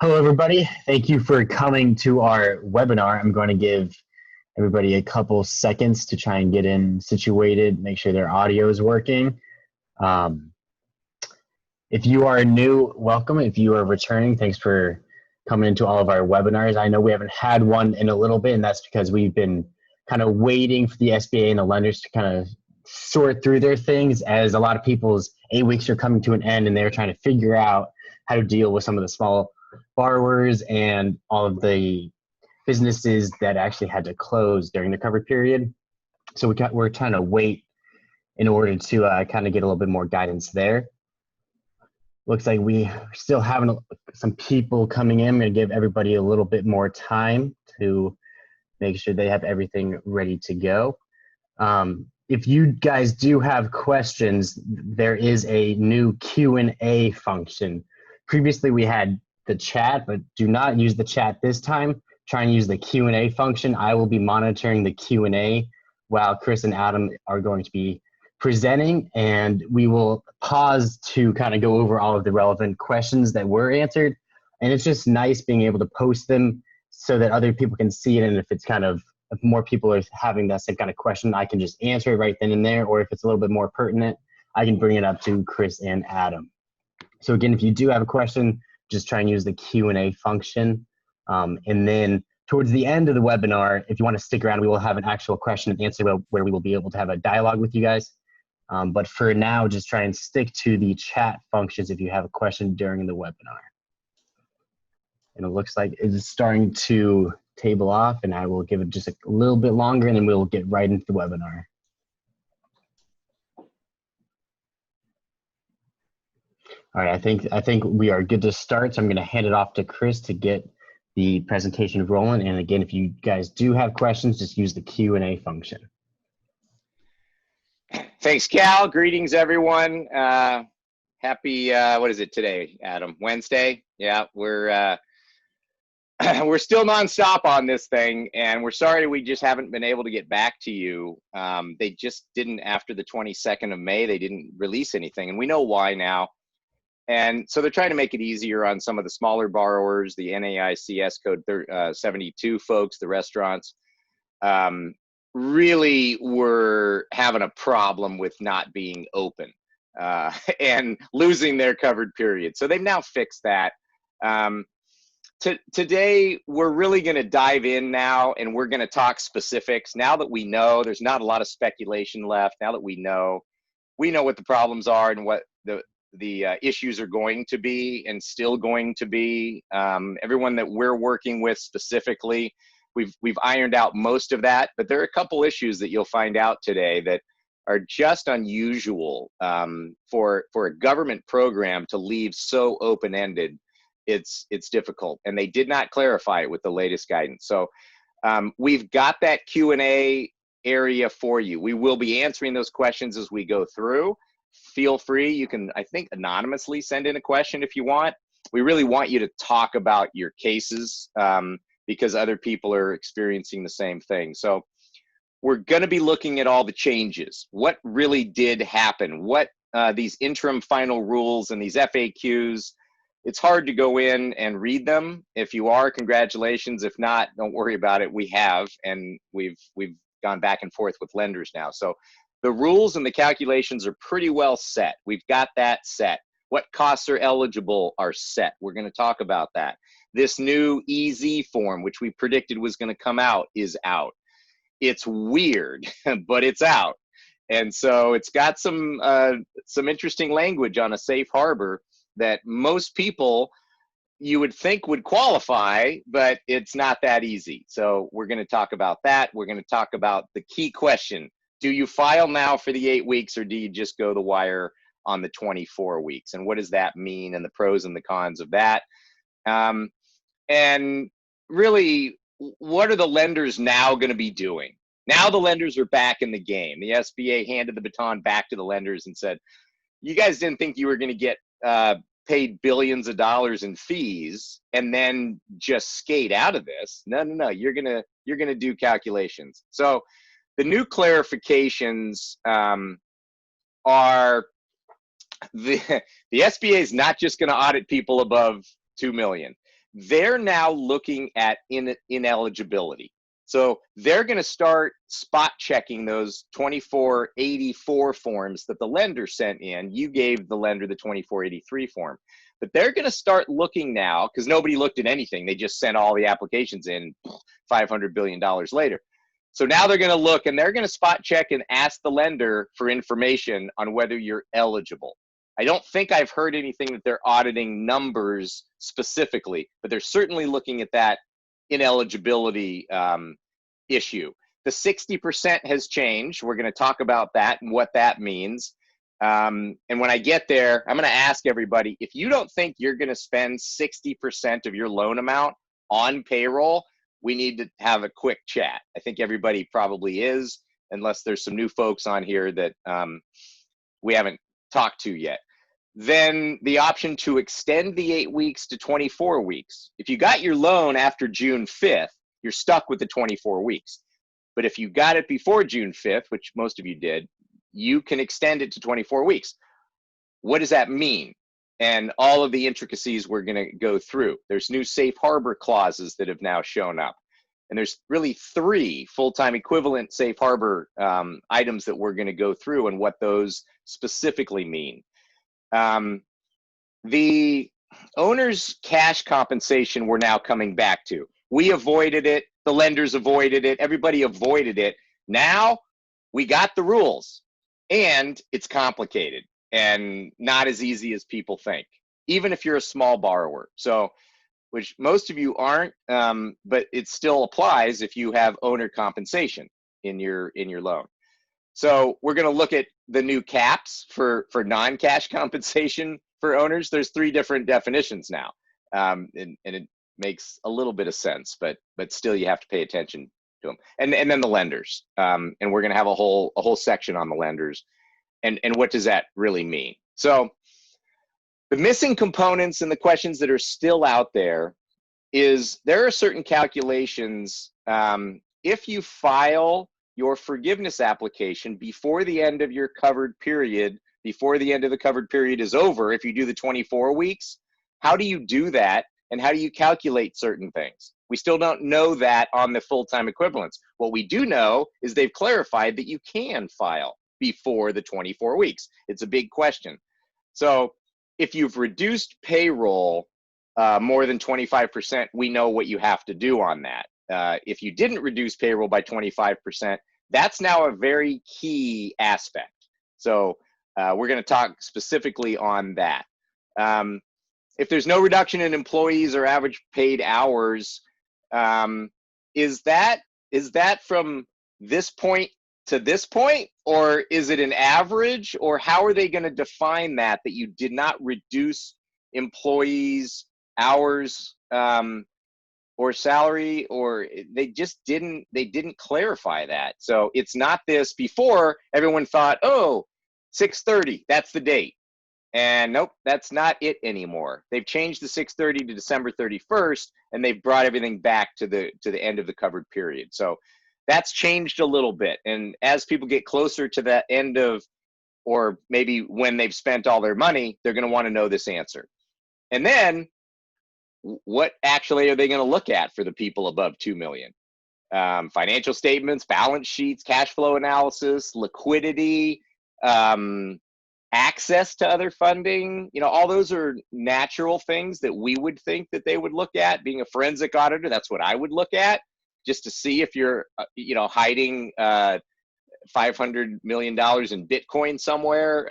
Hello, everybody. Thank you for coming to our webinar. I'm going to give everybody a couple seconds to try and get in situated, make sure their audio is working. Um, if you are new, welcome. If you are returning, thanks for coming into all of our webinars. I know we haven't had one in a little bit, and that's because we've been kind of waiting for the SBA and the lenders to kind of sort through their things, as a lot of people's 8 weeks are coming to an end and they're trying to figure out how to deal with some of the small borrowers and all of the businesses that actually had to close during the covered period. So we're trying to wait in order to kind of get a little bit more guidance there. Looks like we still having some people coming in. I'm going to give everybody a little bit more time to make sure they have everything ready to go. If you guys do have questions, there is a new Q&A function. Previously, we had the chat, but do not use the chat this time. Try and use the Q&A function. I will be monitoring the Q&A while Chris and Adam are going to be presenting, and we will pause to kind of go over all of the relevant questions that were answered. And it's just nice being able to post them so that other people can see it, and if it's kind of, if more people are having that same kind of question, I can just answer it right then and there, or if it's a little bit more pertinent, I can bring it up to Chris and Adam. So again, if you do have a question, just try and use the Q&A function. And then towards the end of the webinar, if you want to stick around, we will have an actual question and answer where we will be able to have a dialogue with you guys. But for now, just try and stick to the chat functions if you have a question during the webinar. And it looks like it's starting to table off, and I will give it just a little bit longer, and then we'll get right into the webinar. All right, I think we are good to start, so I'm going to hand it off to Chris to get the presentation rolling. And again, if you guys do have questions, just use the Q&A function. Thanks, Cal. Greetings, everyone. Happy, what is it today, Adam? Wednesday? Yeah, we're still nonstop on this thing, and we're sorry we just haven't been able to get back to you. They just didn't, after the 22nd of May, they didn't release anything, and we know why now. And so they're trying to make it easier on some of the smaller borrowers, the NAICS code 72 folks, the restaurants. Really were having a problem with not being open and losing their covered period. So they've now fixed that. Today, we're really going to dive in now, and we're going to talk specifics. Now that we know, there's not a lot of speculation left. Now that we know what the problems are and what the issues are going to be and still going to be. Everyone that we're working with specifically, we've ironed out most of that, but there are a couple issues that you'll find out today that are just unusual for a government program to leave so open-ended. It's difficult, and they did not clarify it with the latest guidance. So we've got that Q&A area for you. We will be answering those questions as we go through. Feel free, you can, I think, anonymously send in a question if you want. We really want you to talk about your cases because other people are experiencing the same thing. So we're going to be looking at all the changes. What really did happen? What these interim final rules and these FAQs, it's hard to go in and read them. If you are, congratulations. If not, don't worry about it. We have, and we've gone back and forth with lenders now. So the rules and the calculations are pretty well set. We've got that set. What costs are eligible are set. We're going to talk about that. This new EZ form, which we predicted was going to come out, is out. It's weird, but it's out. And so it's got some interesting language on a safe harbor that most people you would think would qualify, but it's not that easy. So we're going to talk about that. We're going to talk about the key question. Do you file now for the 8 weeks, or do you just go the wire on the 24 weeks? And what does that mean, and the pros and the cons of that? And really, what are the lenders now going to be doing? Now the lenders are back in the game. The SBA handed the baton back to the lenders and said, you guys didn't think you were going to get paid billions of dollars in fees and then just skate out of this. No, you're gonna do calculations. So the new clarifications are the SBA is not just going to audit people above 2 million. they're now looking at ineligibility. So they're going to start spot checking those 2484 forms that the lender sent in. You gave the lender the 2483 form. But they're going to start looking now, because nobody looked at anything. They just sent all the applications in $500 billion later. So now they're going to look, and they're going to spot check and ask the lender for information on whether you're eligible. I don't think I've heard anything that they're auditing numbers specifically, but they're certainly looking at that ineligibility issue. The 60% has changed. We're going to talk about that and what that means. And when I get there, I'm going to ask everybody, if you don't think you're going to spend 60% of your loan amount on payroll, we need to have a quick chat. I think everybody probably is, unless there's some new folks on here that we haven't talked to yet. Then the option to extend the 8 weeks to 24 weeks. If you got your loan after June 5th, you're stuck with the 24 weeks. But if you got it before June 5th, which most of you did, you can extend it to 24 weeks. What does that mean? And all of the intricacies we're going to go through. There's new safe harbor clauses that have now shown up. And there's really 3 full-time equivalent safe harbor items that we're going to go through and what those specifically mean. The owner's cash compensation we're now coming back to. We avoided it. The lenders avoided it. Everybody avoided it. Now we got the rules, and it's complicated and not as easy as people think, even if you're a small borrower. So, which most of you aren't, but it still applies if you have owner compensation in your loan. So we're going to look at the new caps for non-cash compensation for owners. There's 3 different definitions now, and it makes a little bit of sense, but still you have to pay attention to them. And then the lenders, and we're going to have a whole section on the lenders, and what does that really mean? So the missing components and the questions that are still out there is there are certain calculations. If you file your forgiveness application before the end of your covered period, before the end of the covered period is over, if you do the 24 weeks, how do you do that? And how do you calculate certain things? We still don't know that on the full-time equivalents. What we do know is they've clarified that you can file before the 24 weeks. It's a big question. So if you've reduced payroll more than 25%, we know what you have to do on that. If you didn't reduce payroll by 25%, that's now a very key aspect. So we're going to talk specifically on that. If there's no reduction in employees or average paid hours, is that from this point to this point, or is it an average, or how are they going to define that you did not reduce employees' hours or salary, or they didn't clarify that? So it's not this. Before, everyone thought, oh, 6/30, that's the date. And nope, that's not it anymore. They've changed the 6/30 to December 31st, and they've brought everything back to the end of the covered period. So that's changed a little bit. And as people get closer to that end of, or maybe when they've spent all their money, they're going to want to know this answer. And then what actually are they going to look at for the people above 2 million? Financial statements, balance sheets, cash flow analysis, liquidity, access to other funding. All those are natural things that we would think that they would look at. Being a forensic auditor, that's what I would look at, just to see if you're hiding $500 million in Bitcoin somewhere.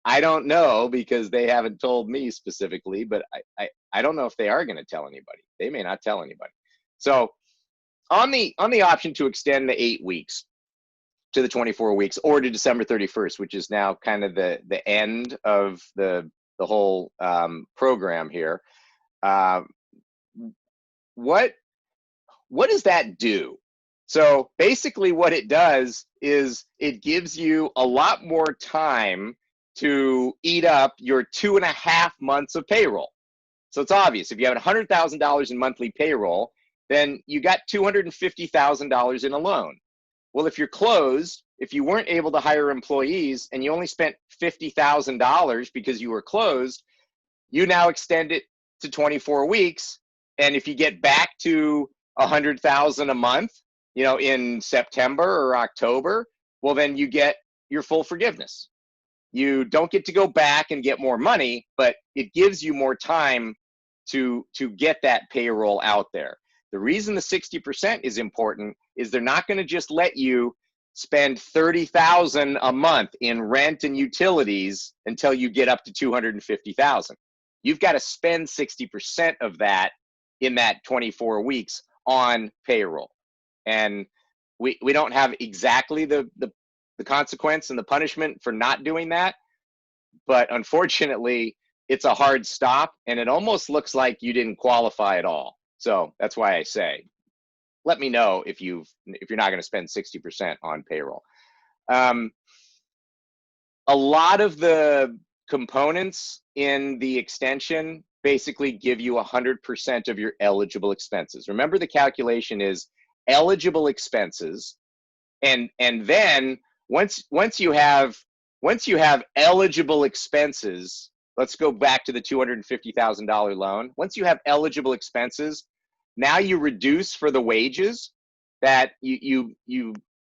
I don't know, because they haven't told me specifically, but I don't know if they are going to tell anybody. They may not tell anybody. So on the option to extend the 8 weeks to the 24 weeks, or to December 31st, which is now kind of the end of the whole program here, what does that do? So basically what it does is it gives you a lot more time to eat up your 2.5 months of payroll. So it's obvious. If you have $100,000 in monthly payroll, then you got $250,000 in a loan. Well, if you're closed, if you weren't able to hire employees and you only spent $50,000 because you were closed, you now extend it to 24 weeks. And if you get back to 100,000 a month, you know, in September or October, well, then you get your full forgiveness. You don't get to go back and get more money, but it gives you more time to get that payroll out there. The reason the 60% is important is they're not going to just let you spend 30,000 a month in rent and utilities until you get up to 250,000. You've got to spend 60% of that in that 24 weeks on payroll. And we don't have exactly the consequence and the punishment for not doing that, but unfortunately, it's a hard stop, and it almost looks like you didn't qualify at all. So that's why I say, let me know if you're not going to spend 60% on payroll. A lot of the components in the extension basically give you 100% of your eligible expenses. Remember, the calculation is eligible expenses, and then once you have eligible expenses, let's go back to the $250,000 loan. Once you have eligible expenses, now you reduce for the wages that you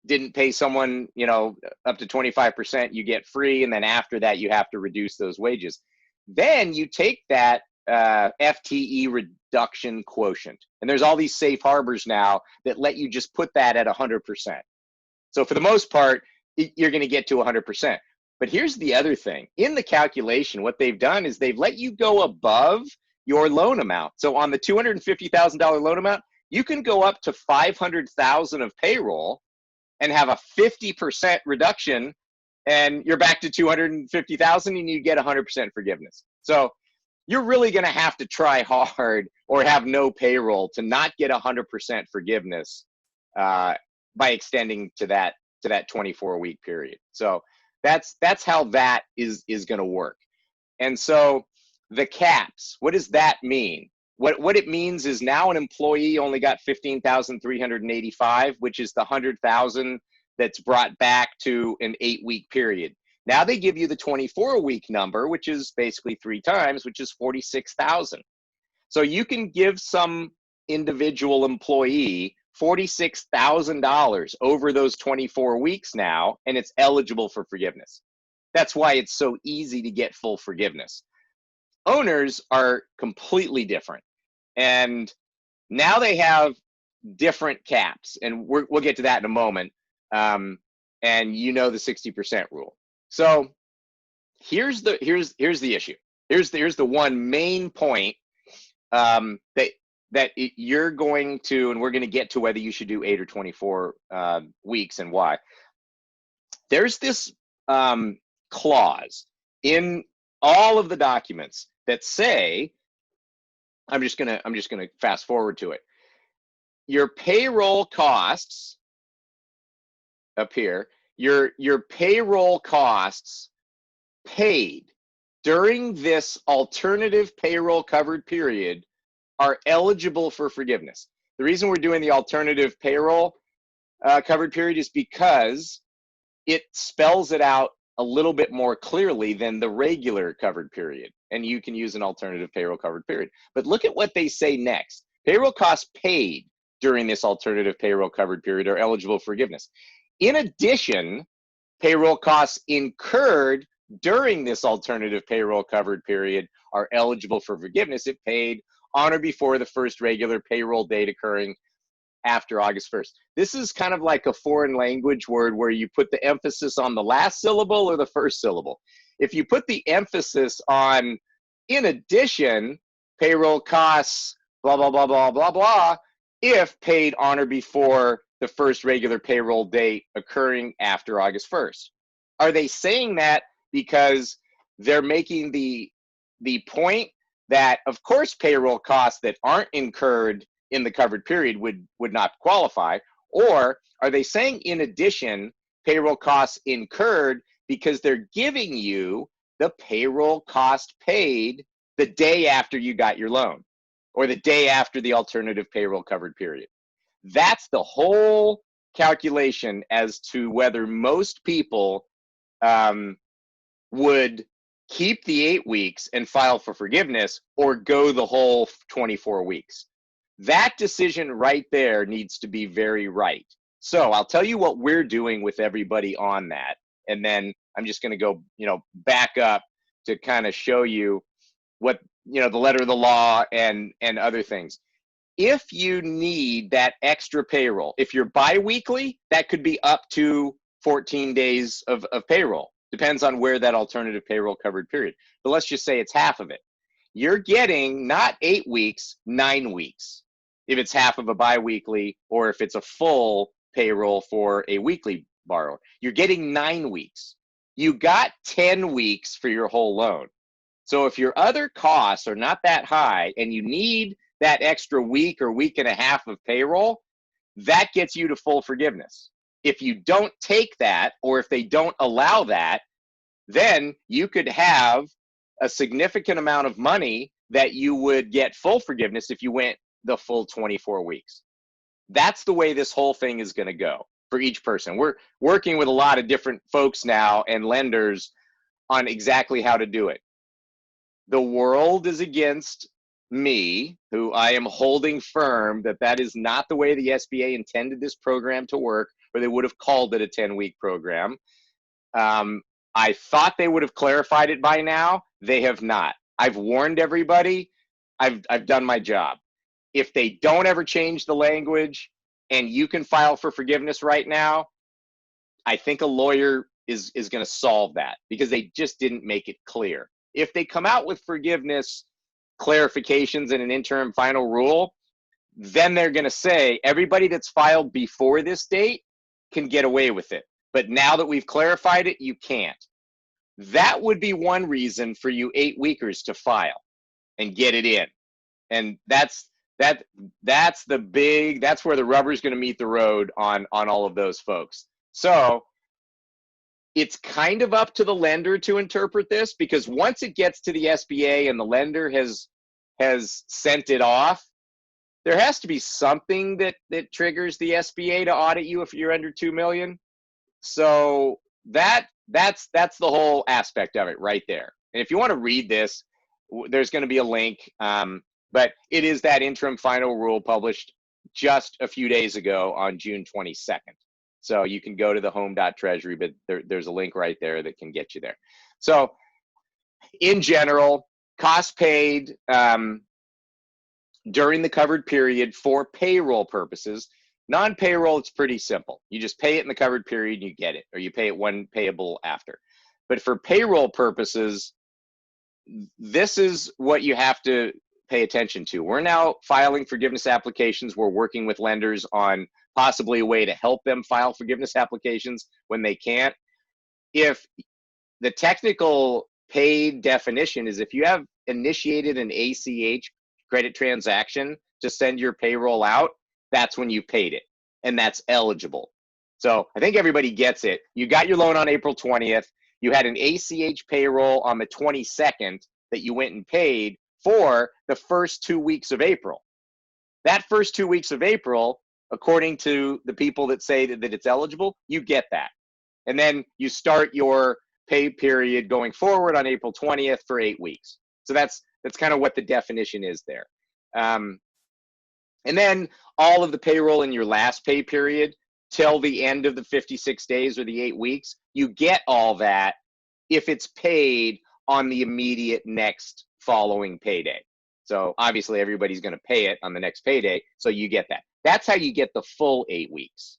didn't pay someone, you know, up to 25%, you get free, and then after that you have to reduce those wages. Then you take that FTE reduction quotient, and there's all these safe harbors now that let you just put that at 100%. So for the most part, you're going to get to 100%. But here's the other thing. In the calculation, what they've done is they've let you go above your loan amount. So on the $250,000 loan amount, you can go up to $500,000 of payroll and have a 50% reduction, and you're back to $250,000 and you get 100% forgiveness. So you're really going to have to try hard or have no payroll to not get 100% forgiveness by extending to that 24-week period. So that's how that is going to work. And so the caps, what does that mean? What it means is now an employee only got 15,385, which is the 100,000 that's brought back to an 8-week period. Now they give you the 24-week number, which is basically 3 times, which is 46,000. So you can give some individual employee $46,000 over those 24 weeks now, and it's eligible for forgiveness. That's why it's so easy to get full forgiveness. Owners are completely different, and now they have different caps, and we'll get to that in a moment. And you know the 60% rule. So here's the issue. Here's the one main point that you're going to, and we're going to get to whether you should do 8 or 24 weeks and why. There's this clause in all of the documents that say, I'm just gonna fast forward to it. Your payroll costs up here, your payroll costs paid during this alternative payroll covered period are eligible for forgiveness. The reason we're doing the alternative payroll covered period is because it spells it out a little bit more clearly than the regular covered period, and you can use an alternative payroll covered period. But look at what they say next. Payroll costs paid during this alternative payroll covered period are eligible for forgiveness. In addition, payroll costs incurred during this alternative payroll covered period are eligible for forgiveness if paid on or before the first regular payroll date occurring after August 1st. This is kind of like a foreign language word where you put the emphasis on the last syllable or the first syllable. If you put the emphasis on, in addition, payroll costs, blah, blah, blah, blah, blah, blah, if paid on or before the first regular payroll date occurring after August 1st. Are they saying that because they're making the point that, of course, payroll costs that aren't incurred in the covered period would not qualify? Or are they saying, in addition, payroll costs incurred because they're giving you the payroll cost paid the day after you got your loan or the day after the alternative payroll covered period? That's the whole calculation as to whether most people would keep the 8 weeks and file for forgiveness, or go the whole 24 weeks. That decision right there needs to be very right. So I'll tell you what we're doing with everybody on that. And then I'm just going to go, back up to kind of show you what, the letter of the law and other things. If you need that extra payroll, if you're biweekly, that could be up to 14 days of payroll. Depends on where that alternative payroll covered period. But let's just say it's half of it. You're getting not 8 weeks, 9 weeks, if it's half of a biweekly, or if it's a full payroll for a weekly borrower. You're getting 9 weeks. You got 10 weeks for your whole loan. So if your other costs are not that high and you need that extra week or week and a half of payroll, that gets you to full forgiveness. If you don't take that, or if they don't allow that, then you could have a significant amount of money that you would get full forgiveness if you went the full 24 weeks. That's the way this whole thing is going to go for each person. We're working with a lot of different folks now and lenders on exactly how to do it. The world is against me, who I am holding firm that is not the way the SBA intended this program to work, or they would have called it a 10-week program. I thought they would have clarified it by now. They have not. I've warned everybody. I've done my job. If they don't ever change the language and you can file for forgiveness right now, I think a lawyer is going to solve that, because they just didn't make it clear. If they come out with forgiveness clarifications and an interim final rule, then they're going to say everybody that's filed before this date can get away with it. But now that we've clarified it, you can't. That would be one reason for you 8-weekers to file and get it in. And that's the big, that's where the rubber's going to meet the road on all of those folks. So it's kind of up to the lender to interpret this, because once it gets to the SBA and the lender has sent it off, there has to be something that triggers the SBA to audit you if you're under 2 million. So that's the whole aspect of it right there. And if you want to read this, there's going to be a link, but it is that interim final rule published just a few days ago on June 22nd. So you can go to the home.treasury, but there's a link right there that can get you there. So in general, costs paid during the covered period for payroll purposes. Non-payroll, it's pretty simple. You just pay it in the covered period and you get it, or you pay it when payable after. But for payroll purposes, this is what you have to pay attention to. We're now filing forgiveness applications. We're working with lenders on possibly a way to help them file forgiveness applications when they can't. If the technical paid definition is if you have initiated an ACH credit transaction to send your payroll out, that's when you paid it, and that's eligible. So I think everybody gets it. You got your loan on April 20th. You had an ACH payroll on the 22nd that you went and paid for the first 2 weeks of April. That first 2 weeks of April, according to the people that say that it's eligible, you get that. And then you start your pay period going forward on April 20th for 8 weeks. So that's kind of what the definition is there. And then all of the payroll in your last pay period till the end of the 56 days or the 8 weeks, you get all that if it's paid on the immediate next following payday. So obviously everybody's going to pay it on the next payday, so you get that. That's how you get the full 8 weeks,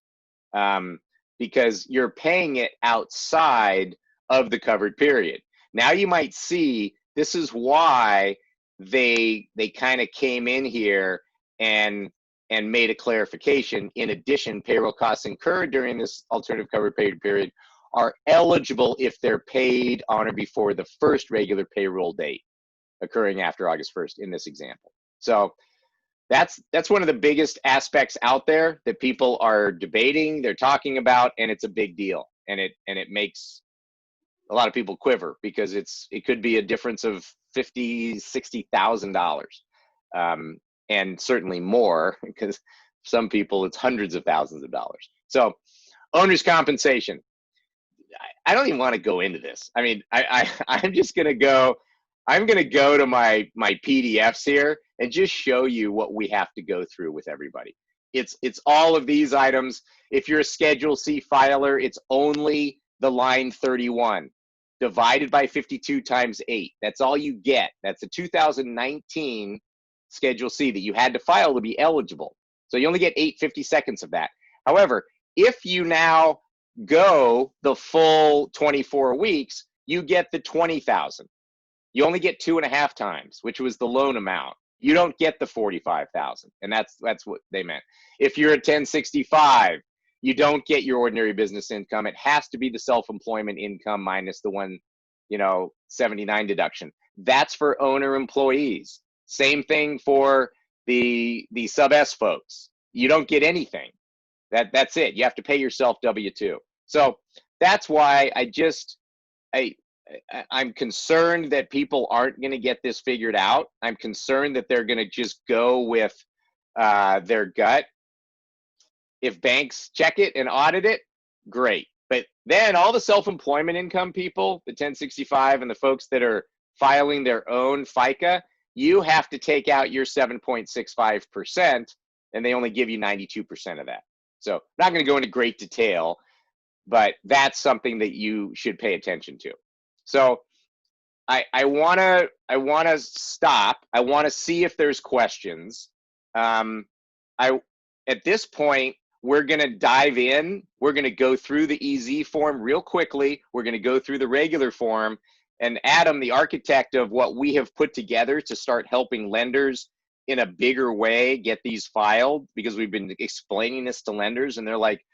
because you're paying it outside of the covered period. Now you might see this is why they kind of came in here and made a clarification. In addition, payroll costs incurred during this alternative covered paid period are eligible if they're paid on or before the first regular payroll date occurring after August 1st in this example. So that's one of the biggest aspects out there that people are debating, they're talking about, and it's a big deal. And it makes a lot of people quiver, because it could be a difference of $50,000, $60,000, and certainly more, because some people it's hundreds of thousands of dollars. So owner's compensation. I don't even want to go into this. I mean, I'm just going to go, I'm going to go to my PDFs here and just show you what we have to go through with everybody. It's all of these items. If you're a Schedule C filer, it's only the line 31 divided by 52 times 8. That's all you get. That's a 2019 Schedule C that you had to file to be eligible. So you only get 8/52 of that. However, if you now go the full 24 weeks, you get the 20,000. You only get 2.5 times, which was the loan amount. You don't get the 45,000, and that's what they meant. If you're a 1065, you don't get your ordinary business income. It has to be the self-employment income minus the 179 deduction. That's for owner employees. Same thing for the sub S folks. You don't get anything. That's it. You have to pay yourself W-2. So that's why I'm concerned that people aren't going to get this figured out. I'm concerned that they're going to just go with their gut. If banks check it and audit it, great. But then all the self-employment income people, the 1065 and the folks that are filing their own FICA, you have to take out your 7.65%, and they only give you 92% of that. So I'm not going to go into great detail, but that's something that you should pay attention to. So I want to stop. I want to see if there's questions. At this point, we're going to dive in. We're going to go through the EZ form real quickly. We're going to go through the regular form. And Adam, the architect of what we have put together to start helping lenders in a bigger way get these filed, because we've been explaining this to lenders, and they're like,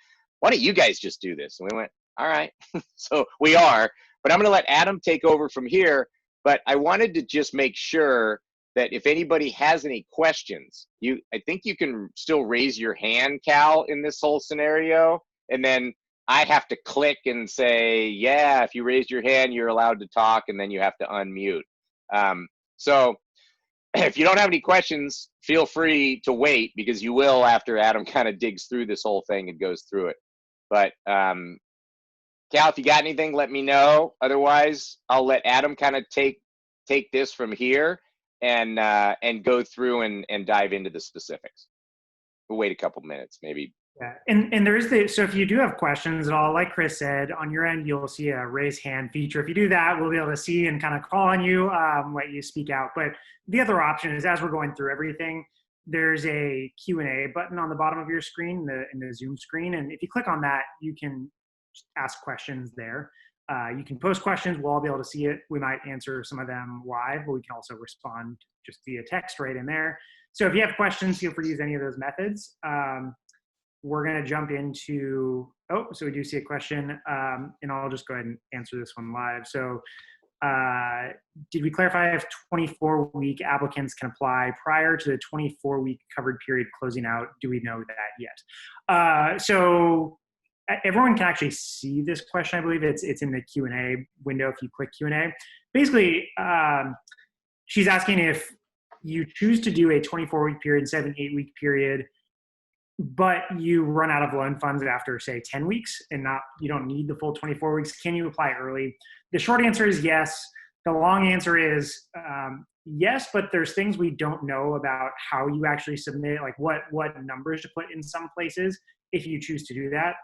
why don't you guys just do this? And we went, all right. So we are. But I'm going to let Adam take over from here. But I wanted to just make sure that if anybody has any questions, I think you can still raise your hand, Cal, in this whole scenario. And then I have to click and say, yeah, if you raised your hand, you're allowed to talk, and then you have to unmute. So if you don't have any questions, feel free to wait, because you will after Adam kind of digs through this whole thing and goes through it. But Cal, if you got anything, let me know. Otherwise, I'll let Adam kind of take this from here and go through and dive into the specifics. We'll wait a couple minutes, maybe. Yeah, and there is so if you do have questions at all, like Chris said, on your end, you'll see a raise hand feature. If you do that, we'll be able to see and kind of call on you, let you speak out. But the other option is, as we're going through everything, there's a Q&A button on the bottom of your screen, in the Zoom screen. And if you click on that, you can ask questions there. You can post questions. We'll all be able to see it. We might answer some of them live, but we can also respond just via text right in there. So if you have questions, feel free to use any of those methods. We're going to jump into, so we do see a question, and I'll just go ahead and answer this one live. So did we clarify if 24-week applicants can apply prior to the 24-week covered period closing out? Do we know that yet? So everyone can actually see this question. I believe it's in the Q&A window if you click Q&A. Basically, she's asking if you choose to do a 24-week period instead of an 8-week period, but you run out of loan funds after, say, 10 weeks and you don't need the full 24 weeks, can you apply early? The short answer is yes. The long answer is yes, but there's things we don't know about how you actually submit, like what numbers to put in some places if you choose to do that.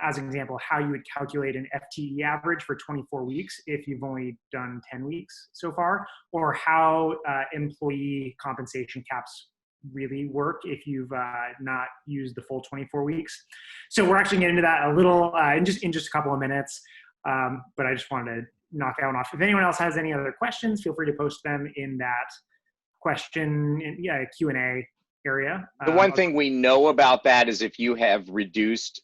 As an example, how you would calculate an FTE average for 24 weeks if you've only done 10 weeks so far, or how employee compensation caps really work if you've not used the full 24 weeks. So we're actually getting into that a little in just a couple of minutes, but I just wanted to knock that one off. If anyone else has any other questions, feel free to post them in that Q&A area. The one thing we know about that is if you have reduced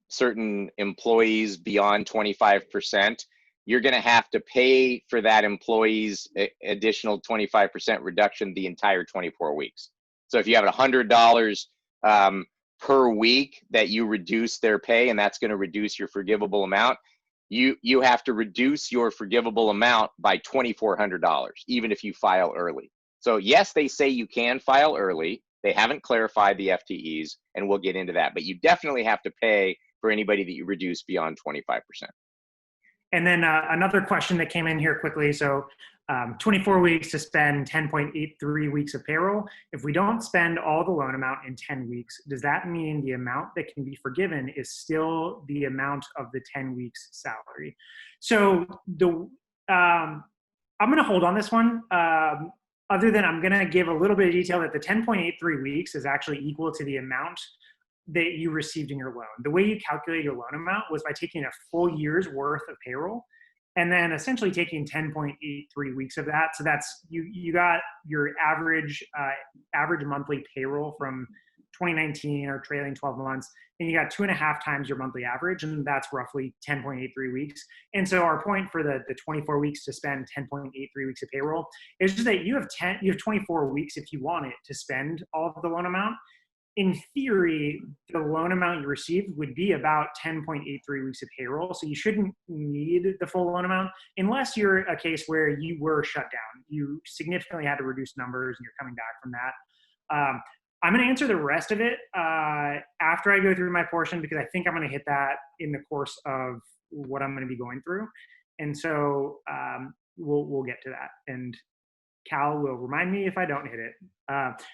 certain employees beyond 25%, you're going to have to pay for that employee's additional 25% reduction the entire 24 weeks. So if you have $100 per week that you reduce their pay, and that's going to reduce your forgivable amount, you have to reduce your forgivable amount by $2,400, even if you file early. So yes, they say you can file early. They haven't clarified the FTEs, and we'll get into that. But you definitely have to pay for anybody that you reduce beyond 25%. And then another question that came in here quickly. So 24 weeks to spend 10.83 weeks of payroll. If we don't spend all the loan amount in 10 weeks, does that mean the amount that can be forgiven is still the amount of the 10 weeks salary? So I'm going to hold on this one. Other than I'm going to give a little bit of detail that the 10.83 weeks is actually equal to the amount that you received in your loan. The way you calculate your loan amount was by taking a full year's worth of payroll and then essentially taking 10.83 weeks of that. So that's, you got your average monthly payroll from 2019 or trailing 12 months, and you got 2.5 times your monthly average, and that's roughly 10.83 weeks. And so our point for the 24 weeks to spend 10.83 weeks of payroll is just that you have 24 weeks if you want it to spend all of the loan amount. In theory, the loan amount you received would be about 10.83 weeks of payroll. So you shouldn't need the full loan amount unless you're a case where you were shut down. You significantly had to reduce numbers and you're coming back from that. I'm going to answer the rest of it after I go through my portion, because I think I'm going to hit that in the course of what I'm going to be going through. And so we'll get to that. And Cal will remind me if I don't hit it.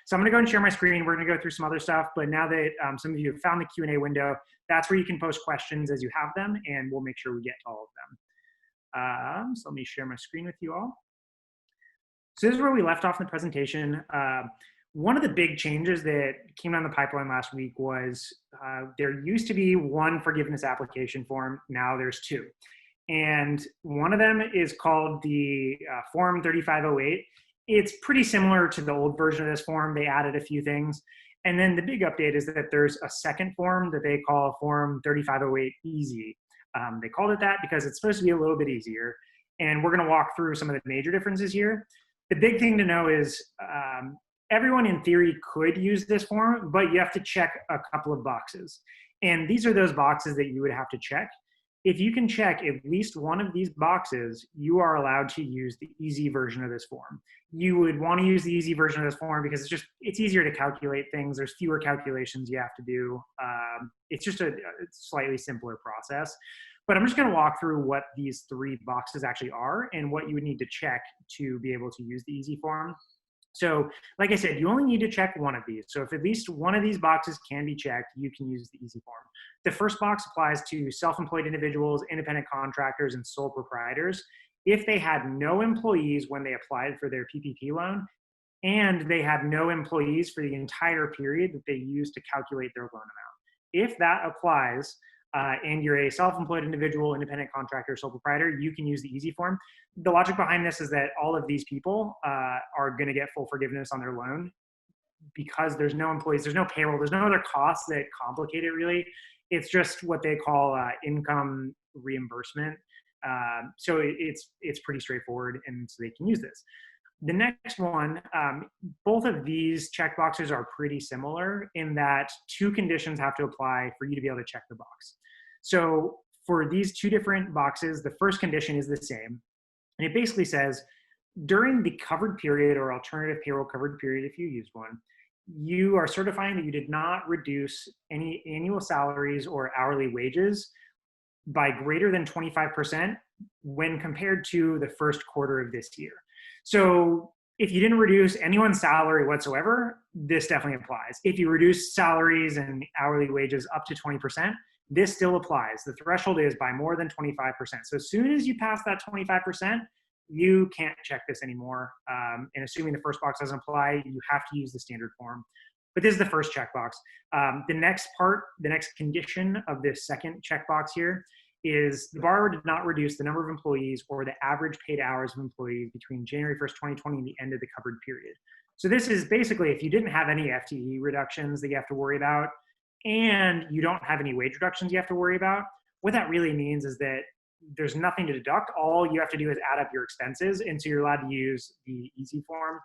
So I'm going to go and share my screen. We're going to go through some other stuff, but now that some of you have found the Q&A window, that's where you can post questions as you have them, and we'll make sure we get to all of them. So let me share my screen with you all. So this is where we left off in the presentation. One of the big changes that came down the pipeline last week was there used to be one forgiveness application form. Now there's two. And one of them is called the Form 3508. It's pretty similar to the old version of this form. They added a few things. And then the big update is that there's a second form that they call Form 3508 Easy. They called it that because it's supposed to be a little bit easier. And we're going to walk through some of the major differences here. The big thing to know is everyone in theory could use this form, but you have to check a couple of boxes. And these are those boxes that you would have to check. If you can check at least one of these boxes, you are allowed to use the easy version of this form. You would want to use the easy version of this form because it's easier to calculate things. There's fewer calculations you have to do. It's just a slightly simpler process. But I'm just going to walk through what these three boxes actually are and what you would need to check to be able to use the easy form. So like I said, you only need to check one of these. So if at least one of these boxes can be checked, you can use the easy form. The first box applies to self-employed individuals, independent contractors, and sole proprietors if they had no employees when they applied for their PPP loan, and they had no employees for the entire period that they used to calculate their loan amount. If that applies, and you're a self-employed individual, independent contractor, sole proprietor, you can use the easy form. The logic behind this is that all of these people are going to get full forgiveness on their loan because there's no employees, there's no payroll, there's no other costs that complicate it really. It's just what they call income reimbursement. So it's pretty straightforward, and so they can use this. The next one, both of these checkboxes are pretty similar in that two conditions have to apply for you to be able to check the box. So for these two different boxes, the first condition is the same. And it basically says, during the covered period or alternative payroll covered period, if you used one, you are certifying that you did not reduce any annual salaries or hourly wages by greater than 25% when compared to the first quarter of this year. So if you didn't reduce anyone's salary whatsoever, this definitely applies. If you reduce salaries and hourly wages up to 20%, this still applies. The threshold is by more than 25%. So as soon as you pass that 25%, you can't check this anymore. And assuming the first box doesn't apply, you have to use the standard form. But this is the first checkbox. The next condition of this second checkbox here is the borrower did not reduce the number of employees or the average paid hours of employees between January 1st, 2020 and the end of the covered period. So this is basically if you didn't have any FTE reductions that you have to worry about, and you don't have any wage reductions you have to worry about, what that really means is that there's nothing to deduct. All you have to do is add up your expenses, and so you're allowed to use the easy form.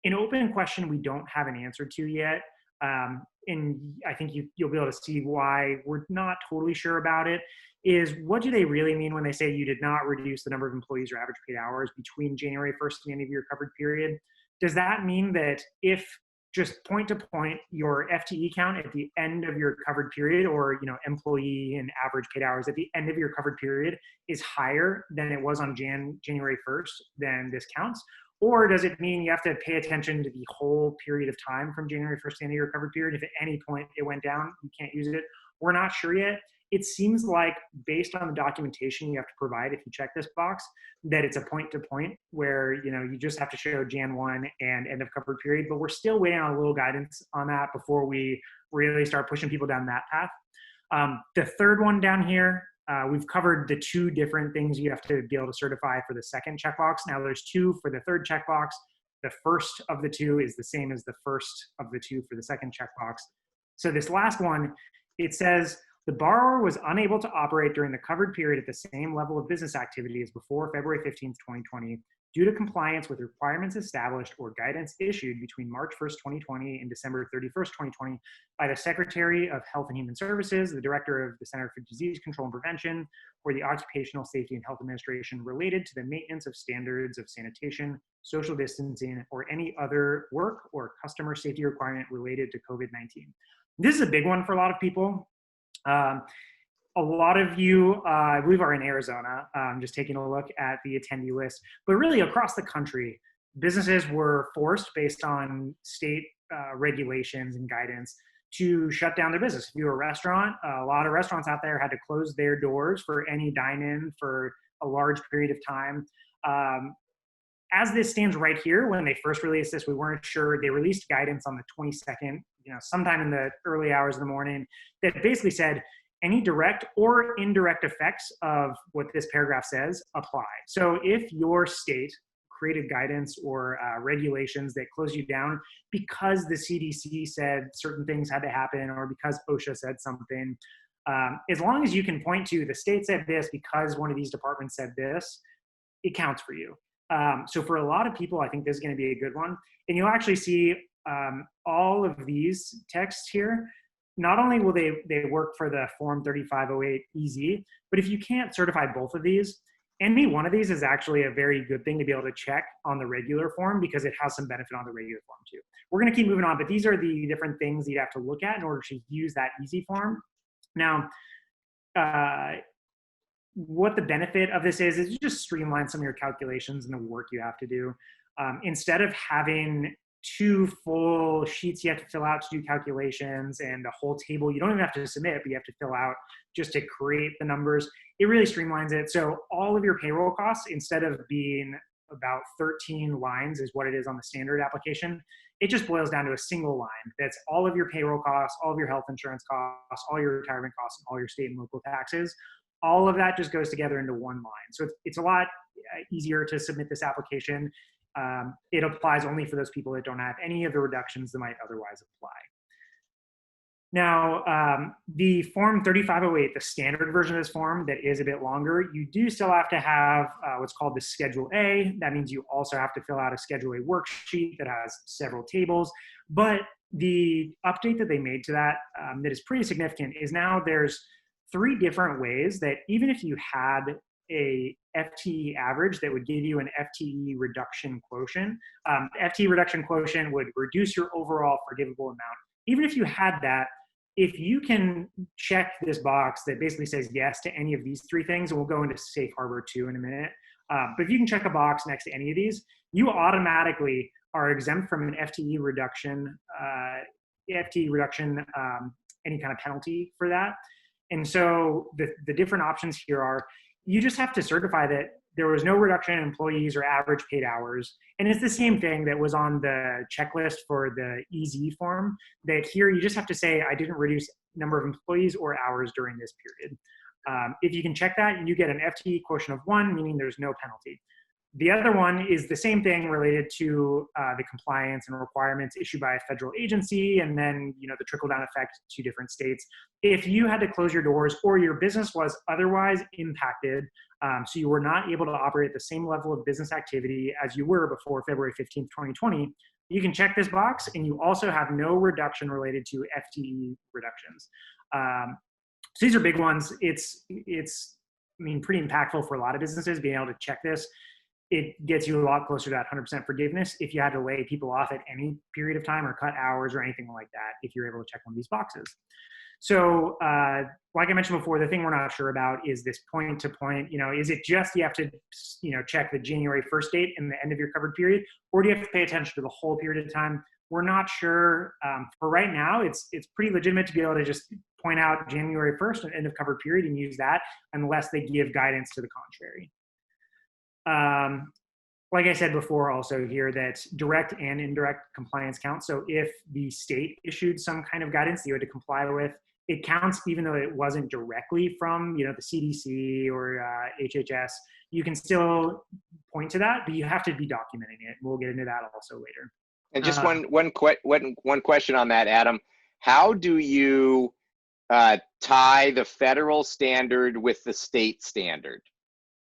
An open question we don't have an answer to yet, and I think you'll be able to see why we're not totally sure about it, is what do they really mean when they say you did not reduce the number of employees or average paid hours between January 1st and the end of your covered period? Does that mean that if just point to point, your FTE count at the end of your covered period, or employee and average paid hours at the end of your covered period is higher than it was on January 1st, then this counts? Or does it mean you have to pay attention to the whole period of time from January 1st to the end of your covered period? If at any point it went down, you can't use it. We're not sure yet. It seems like, based on the documentation you have to provide if you check this box, that it's a point-to-point where you just have to show Jan 1 and end of covered period. But we're still waiting on a little guidance on that before we really start pushing people down that path. The third one down here, we've covered the two different things you have to be able to certify for the second checkbox. Now there's two for the third checkbox. The first of the two is the same as the first of the two for the second checkbox. So this last one, it says, the borrower was unable to operate during the covered period at the same level of business activity as before February 15th, 2020, due to compliance with requirements established or guidance issued between March 1st, 2020 and December 31st, 2020 by the Secretary of Health and Human Services, the Director of the Center for Disease Control and Prevention, or the Occupational Safety and Health Administration, related to the maintenance of standards of sanitation, social distancing, or any other work or customer safety requirement related to COVID-19. This is a big one for a lot of people. A lot of you, I believe, are in Arizona, just taking a look at the attendee list. But really, across the country, businesses were forced, based on state regulations and guidance, to shut down their business. If you're a restaurant, a lot of restaurants out there had to close their doors for any dine-in for a large period of time. As this stands right here, when they first released this, we weren't sure. They released guidance on the 22nd, sometime in the early hours of the morning, that basically said any direct or indirect effects of what this paragraph says apply. So if your state created guidance or regulations that close you down because the CDC said certain things had to happen, or because OSHA said something, as long as you can point to the state said this because one of these departments said this, it counts for you. So for a lot of people, I think this is going to be a good one. And you'll actually see all of these texts here. Not only will they work for the Form 3508 easy, but if you can't certify both of these, any one of these is actually a very good thing to be able to check on the regular form, because it has some benefit on the regular form too. We're going to keep moving on, but these are the different things you'd have to look at in order to use that easy form. Now, what the benefit of this is you just streamline some of your calculations and the work you have to do. Instead of having two full sheets you have to fill out to do calculations and a whole table you don't even have to submit, but you have to fill out just to create the numbers, it really streamlines it. So all of your payroll costs, instead of being about 13 lines is what it is on the standard application, it just boils down to a single line. That's all of your payroll costs, all of your health insurance costs, all your retirement costs, and all your state and local taxes. All of that just goes together into one line. So it's a lot easier to submit this application. It applies only for those people that don't have any of the reductions that might otherwise apply. Now, the Form 3508, the standard version of this form that is a bit longer, you do still have to have what's called the Schedule A. That means you also have to fill out a Schedule A worksheet that has several tables. But the update that they made to that that is pretty significant is now there's 3 different ways that even if you had a FTE average that would give you an FTE reduction quotient, FTE reduction quotient would reduce your overall forgivable amount. Even if you had that, if you can check this box that basically says yes to any of these 3 things, and we'll go into Safe Harbor 2 in a minute, but if you can check a box next to any of these, you automatically are exempt from an FTE reduction, any kind of penalty for that. And so the different options here are, you just have to certify that there was no reduction in employees or average paid hours. And it's the same thing that was on the checklist for the EZ form, that here you just have to say, I didn't reduce number of employees or hours during this period. If you can check that, you get an FTE quotient of 1, meaning there's no penalty. The other one is the same thing related to the compliance and requirements issued by a federal agency, and then the trickle-down effect to different states. If you had to close your doors or your business was otherwise impacted, so you were not able to operate at the same level of business activity as you were before February 15th, 2020, you can check this box, and you also have no reduction related to FTE reductions. So these are big ones. It's pretty impactful for a lot of businesses being able to check this. it gets you a lot closer to that 100% forgiveness if you had to lay people off at any period of time or cut hours or anything like that, if you're able to check one of these boxes. So like I mentioned before, the thing we're not sure about is this point to point, is it just you have to, check the January 1st date and the end of your covered period, or do you have to pay attention to the whole period of time? We're not sure. For right now, it's pretty legitimate to be able to just point out January 1st and end of covered period and use that unless they give guidance to the contrary. Like I said before also here, that direct and indirect compliance count. So if the state issued some kind of guidance that you had to comply with, it counts even though it wasn't directly from the CDC or HHS. You can still point to that, but you have to be documenting it. We'll get into that also later. And just one question on that, Adam. How do you tie the federal standard with the state standard?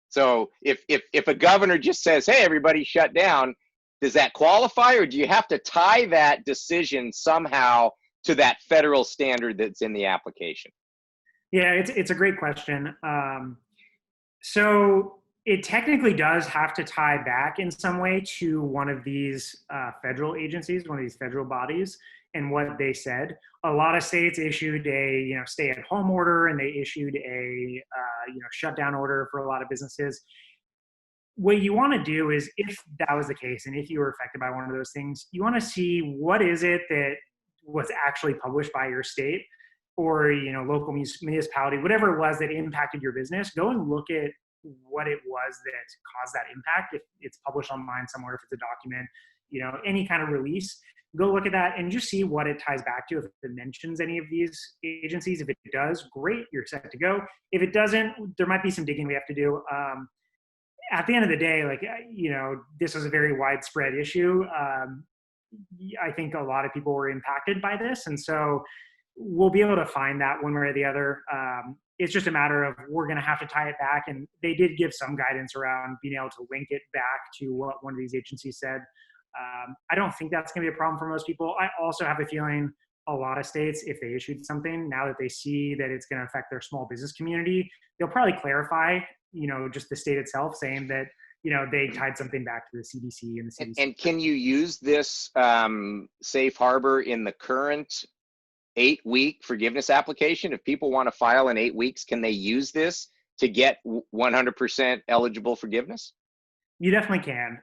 So if a governor just says, hey, everybody shut down, does that qualify, or do you have to tie that decision somehow to that federal standard that's in the application? Yeah, it's a great question. So it technically does have to tie back in some way to one of these federal agencies, one of these federal bodies, and what they said. A lot of states issued a stay-at-home order, and they issued a shutdown order for a lot of businesses. What you want to do is, if that was the case, and if you were affected by one of those things, you want to see what is it that was actually published by your state or local municipality, whatever it was that impacted your business. Go and look at what it was that caused that impact. If it's published online somewhere, if it's a document, any kind of release, go look at that and just see what it ties back to. If it mentions any of these agencies, if it does, great, you're set to go. If it doesn't, there might be some digging we have to do. At the end of the day, this was a very widespread issue. I think a lot of people were impacted by this, and so we'll be able to find that one way or the other. It's just a matter of, we're going to have to tie it back, and they did give some guidance around being able to link it back to what one of these agencies said. I don't think that's going to be a problem for most people. I also have a feeling a lot of states, if they issued something, now that they see that it's going to affect their small business community, they'll probably clarify, just the state itself saying that, they tied something back to the CDC and the CDC. And can you use this safe harbor in the current 8-week forgiveness application? If people want to file in 8 weeks, can they use this to get 100% eligible forgiveness? You definitely can.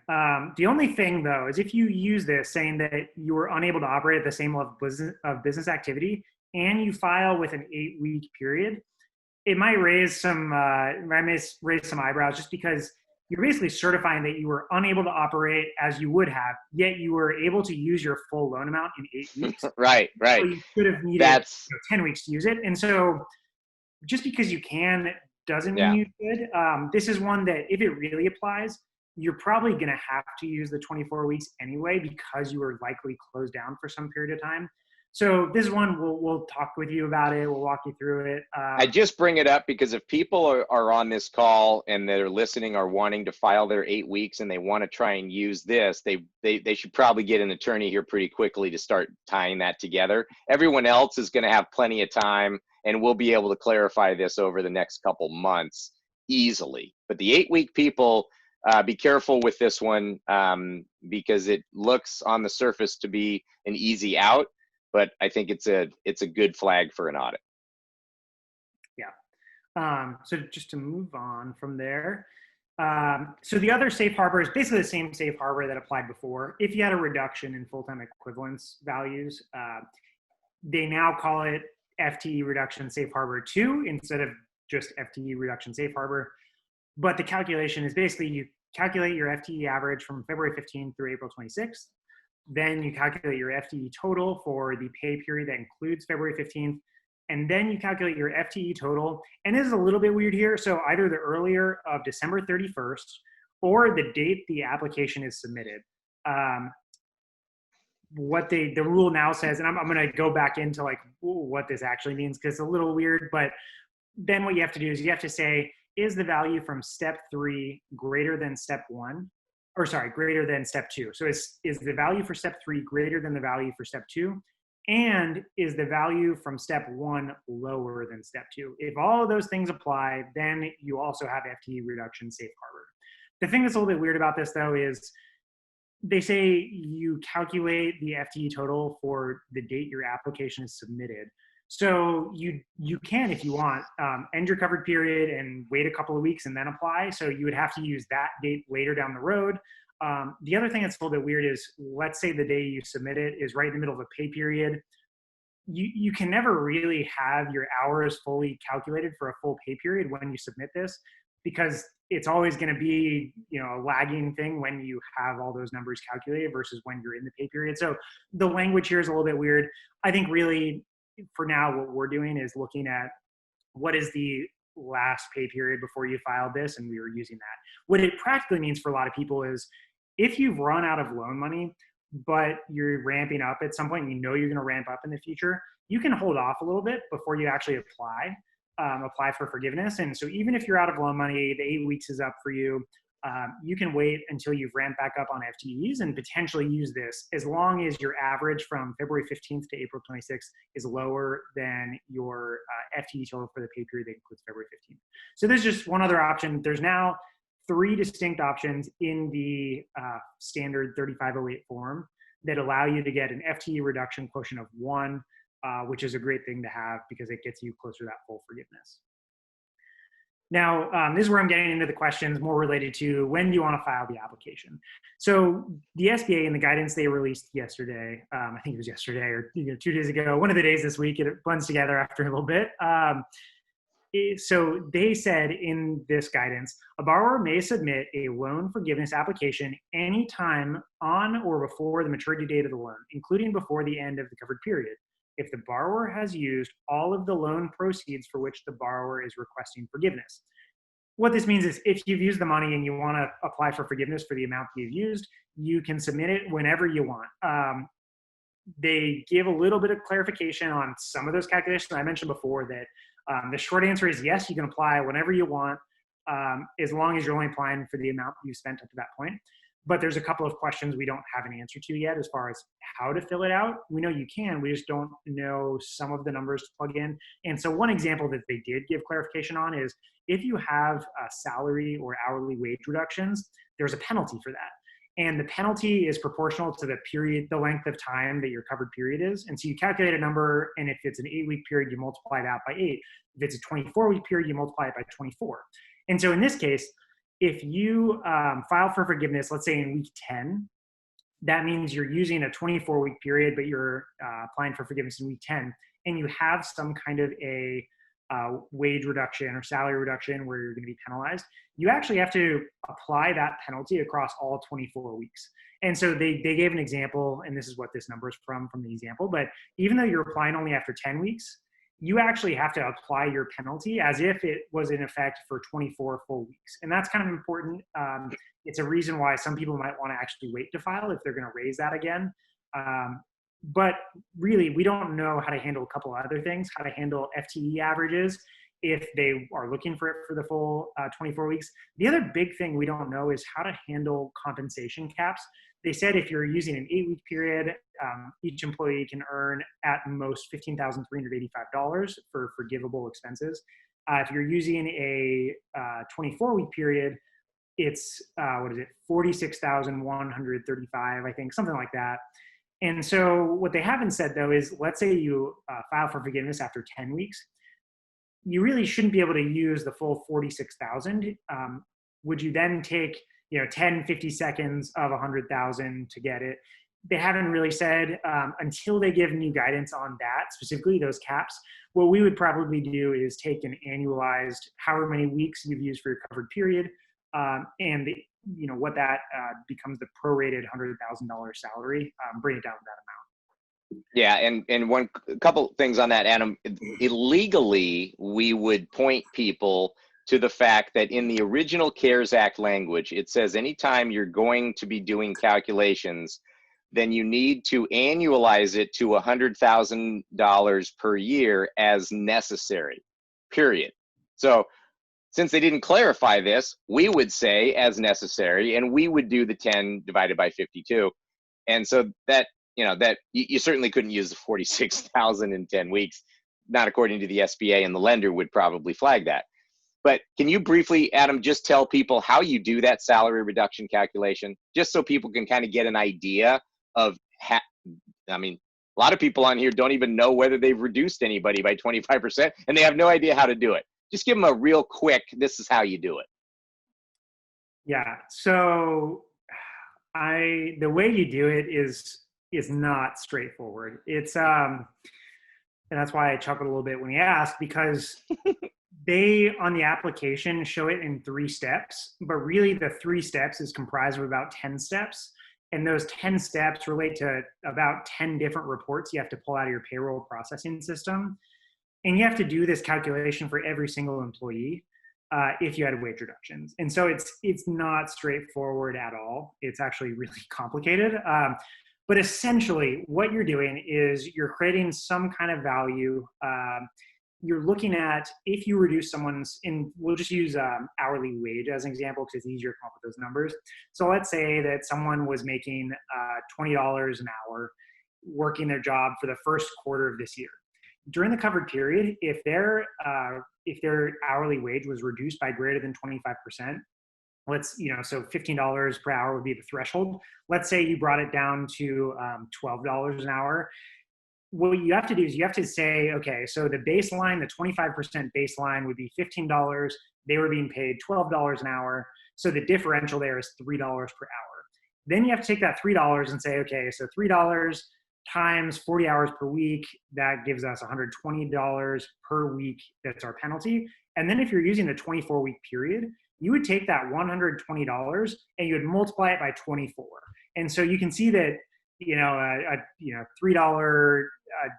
The only thing, though, is if you use this saying that you were unable to operate at the same level of business activity, and you file with an 8-week period, it might raise some eyebrows, just because you're basically certifying that you were unable to operate as you would have, yet you were able to use your full loan amount in 8 weeks. Right. So you should have needed 10 weeks to use it. And so just because you can doesn't mean you should. This is one that, if it really applies, you're probably going to have to use the 24 weeks anyway, because you were likely closed down for some period of time. So this one, we'll talk with you about it. We'll walk you through it. I just bring it up because if people are on this call and they're listening or wanting to file their 8 weeks and they want to try and use this, they should probably get an attorney here pretty quickly to start tying that together. Everyone else is going to have plenty of time, and we'll be able to clarify this over the next couple months easily. But the 8-week people, be careful with this one, because it looks on the surface to be an easy out, but I think it's a good flag for an audit. Yeah. So just to move on from there. So the other safe harbor is basically the same safe harbor that applied before. If you had a reduction in full-time equivalence values, they now call it FTE reduction safe harbor 2 instead of just FTE reduction safe harbor. But the calculation is basically, you calculate your FTE average from February 15th through April 26th. Then you calculate your FTE total for the pay period that includes February 15th. And then you calculate your FTE total. And this is a little bit weird here. So either the earlier of December 31st or the date the application is submitted. What the rule now says, and I'm going to go back into what this actually means, because it's a little weird, but then what you have to do is you have to say, is the value from step 3 greater than step 1? Or sorry, greater than step 2. So is the value for step 3 greater than the value for step 2? And is the value from step 1 lower than step 2? If all of those things apply, then you also have FTE reduction safe harbor. The thing that's a little bit weird about this, though, is they say you calculate the FTE total for the date your application is submitted. So you can, if you want, end your covered period and wait a couple of weeks and then apply. So you would have to use that date later down the road. The other thing that's a little bit weird is, let's say the day you submit it is right in the middle of a pay period. You can never really have your hours fully calculated for a full pay period when you submit this, because it's always going to be, a lagging thing when you have all those numbers calculated versus when you're in the pay period. So the language here is a little bit weird. I think really for now, what we're doing is looking at what is the last pay period before you filed this, and we were using that. What it practically means for a lot of people is, if you've run out of loan money, but you're ramping up at some point and you're going to ramp up in the future, you can hold off a little bit before you actually apply for forgiveness. And so even if you're out of loan money, the 8 weeks is up for you. You can wait until you've ramped back up on FTEs and potentially use this, as long as your average from February 15th to April 26th is lower than your FTE total for the pay period that includes February 15th. So there's just one other option. There's now 3 distinct options in the standard 3508 form that allow you to get an FTE reduction quotient of 1, which is a great thing to have because it gets you closer to that full forgiveness. Now, this is where I'm getting into the questions more related to when do you want to file the application. So the SBA and the guidance they released yesterday, I think it was yesterday or 2 days ago, one of the days this week, it blends together after a little bit. So they said in this guidance, a borrower may submit a loan forgiveness application anytime on or before the maturity date of the loan, including before the end of the covered period, if the borrower has used all of the loan proceeds for which the borrower is requesting forgiveness. What this means is, if you've used the money and you want to apply for forgiveness for the amount that you've used, you can submit it whenever you want. They give a little bit of clarification on some of those calculations. I mentioned before that the short answer is yes, you can apply whenever you want, as long as you're only applying for the amount you spent up to that point. But there's a couple of questions we don't have an answer to yet as far as how to fill it out. We know you can, we just don't know some of the numbers to plug in. And so one example that they did give clarification on is, if you have salary or hourly wage reductions, there's a penalty for that. And the penalty is proportional to the length of time that your covered period is. And so you calculate a number, and if it's an 8-week period, you multiply that by 8. If it's a 24-week period, you multiply it by 24. And so in this case, if you file for forgiveness, let's say in week 10, that means you're using a 24-week period, but you're applying for forgiveness in week 10, and you have some kind of a wage reduction or salary reduction where you're going to be penalized, you actually have to apply that penalty across all 24 weeks. And so they gave an example, and this is what this number is from the example, but even though you're applying only after 10 weeks, you actually have to apply your penalty as if it was in effect for 24 full weeks. And that's kind of important. It's a reason why some people might want to actually wait to file if they're going to raise that again. But really, we don't know how to handle a couple of other things, how to handle FTE averages if they are looking for it for the full 24 weeks. The other big thing we don't know is how to handle compensation caps. They said if you're using an 8-week period, each employee can earn at most $15,385 for forgivable expenses. If you're using a 24-week period, it's, $46,135, I think, something like that. And so what they haven't said, though, is let's say you file for forgiveness after 10 weeks. You really shouldn't be able to use the full 46,000. Would you then take 10, 50 seconds of 100,000 to get it? They haven't really said until they give new guidance on that, specifically those caps. What we would probably do is take an annualized however many weeks you've used for your covered period, and what that becomes the prorated $100,000 salary, bring it down to that amount. Yeah, and a couple things on that, Adam. Illegally, we would point people to the fact that in the original CARES Act language, it says anytime you're going to be doing calculations, then you need to annualize it to $100,000 per year as necessary, period. So since they didn't clarify this, we would say as necessary, and we would do the 10 divided by 52. And so that, that you certainly couldn't use the 46,000 in 10 weeks, not according to the SBA, and the lender would probably flag that. But can you briefly, Adam, just tell people how you do that salary reduction calculation, just so people can kind of get an idea of, I mean, a lot of people on here don't even know whether they've reduced anybody by 25%, and they have no idea how to do it. Just give them a real quick, this is how you do it. Yeah. So the way you do it is not straightforward. It's and that's why I chuckled a little bit when he asked, because they on the application show it in 3 steps, but really the 3 steps is comprised of about 10 steps. And those 10 steps relate to about 10 different reports you have to pull out of your payroll processing system. And you have to do this calculation for every single employee if you had wage reductions. And so it's not straightforward at all. It's actually really complicated. But essentially what you're doing is you're creating some kind of value. You're looking at, if you reduce someone's, we'll just use hourly wage as an example because it's easier to come up with those numbers. So let's say that someone was making $20 an hour working their job for the first quarter of this year. During the covered period, if their hourly wage was reduced by greater than 25%, so $15 per hour would be the threshold. Let's say you brought it down to $12 an hour. What you have to do is you have to say, okay, so the baseline, the 25% baseline would be $15. They were being paid $12 an hour. So the differential there is $3 per hour. Then you have to take that $3 and say, okay, so $3 times 40 hours per week, that gives us $120 per week. That's our penalty. And then if you're using the 24-week period, you would take that $120 and you would multiply it by 24. And so you can see that, a $3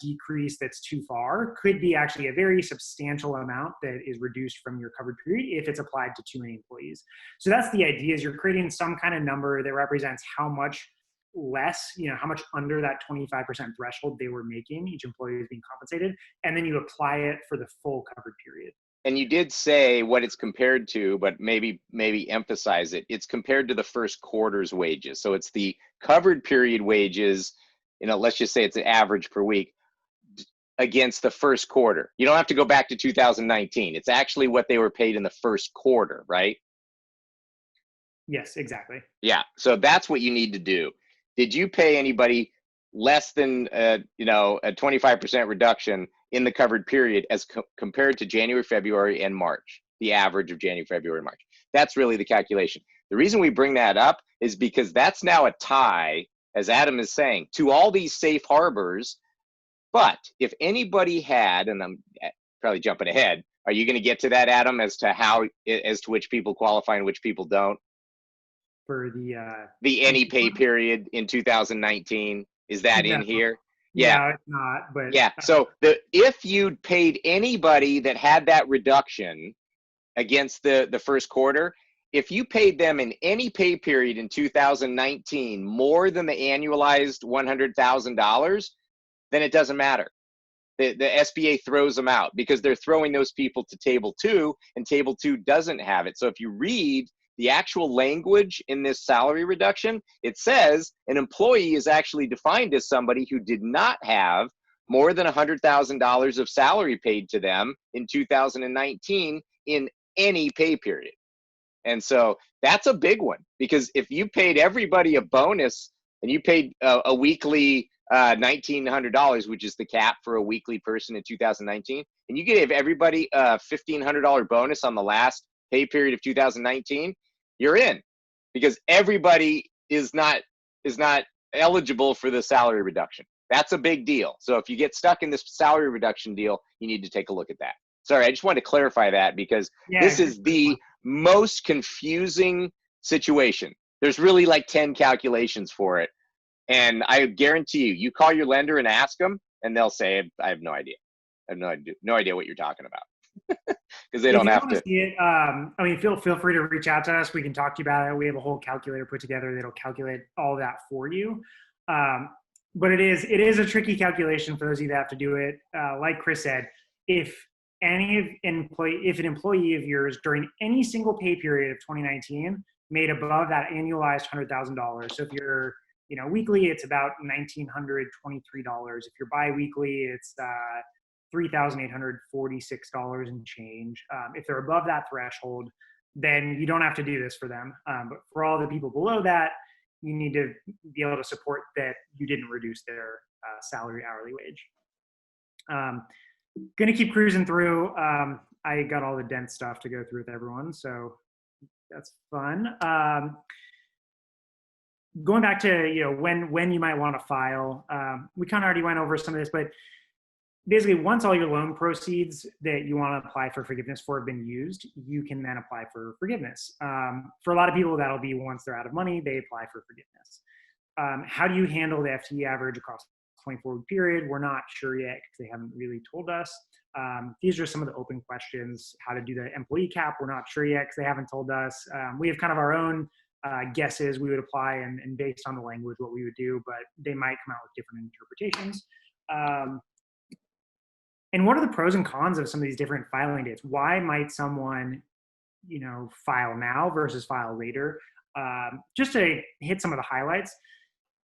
decrease that's too far could be actually a very substantial amount that is reduced from your covered period if it's applied to too many employees. So that's the idea, is you're creating some kind of number that represents how much less, how much under that 25% threshold they were making, each employee is being compensated, and then you apply it for the full covered period. And you did say what it's compared to, but maybe emphasize it. It's compared to the first quarter's wages. So it's the covered period wages, let's just say it's an average per week against the first quarter. You don't have to go back to 2019. It's actually what they were paid in the first quarter, right? Yes, exactly. Yeah. So that's what you need to do. Did you pay anybody less than a 25% reduction in the covered period as compared to January, February, and March, the average of January, February, and March? That's really the calculation. The reason we bring that up is because that's now a tie, as Adam is saying, to all these safe harbors. But if anybody had, and I'm probably jumping ahead, are you going to get to that, Adam, as to which people qualify and which people don't? For the any pay period in 2019, is that in here? Yeah, no, it's not. But yeah, so if you paid anybody that had that reduction against the first quarter, if you paid them in any pay period in 2019 more than the annualized $100,000, then it doesn't matter. The SBA throws them out because they're throwing those people to Table 2, and Table 2 doesn't have it. So if you read the actual language in this salary reduction, it says an employee is actually defined as somebody who did not have more than $100,000 of salary paid to them in 2019 in any pay period. And so that's a big one, because if you paid everybody a bonus and you paid a weekly $1,900, which is the cap for a weekly person in 2019, and you gave everybody a $1,500 bonus on the last pay period of 2019, you're in, because everybody is not eligible for the salary reduction. That's a big deal. So if you get stuck in this salary reduction deal, you need to take a look at that. Sorry, I just wanted to clarify that, because this is the most confusing situation. There's really like 10 calculations for it. And I guarantee you call your lender and ask them, and they'll say, I have no idea. I have no idea what you're talking about. Because they don't have to. See it, feel free to reach out to us. We can talk to you about it. We have a whole calculator put together that'll calculate all that for you. But it is a tricky calculation for those of you that have to do it. Like Chris said, if an employee of yours during any single pay period of 2019 made above that annualized $100,000, so if you're weekly, it's about $1,923. If you're biweekly, it's $3,846 and change. If they're above that threshold, then you don't have to do this for them. But for all the people below that, you need to be able to support that you didn't reduce their salary hourly wage. Gonna keep cruising through. I got all the dense stuff to go through with everyone, so that's fun. Going back to when you might want to file, we kind of already went over some of this, but basically once all your loan proceeds that you want to apply for forgiveness for have been used, you can then apply for forgiveness. For a lot of people, that'll be once they're out of money, they apply for forgiveness. How do you handle the FTE average across the 24-week period? We're not sure yet because they haven't really told us. These are some of the open questions. How to do the employee cap, we're not sure yet because they haven't told us. We have kind of our own guesses we would apply and based on the language what we would do, but they might come out with different interpretations. And what are the pros and cons of some of these different filing dates? Why might someone, file now versus file later? Just to hit some of the highlights.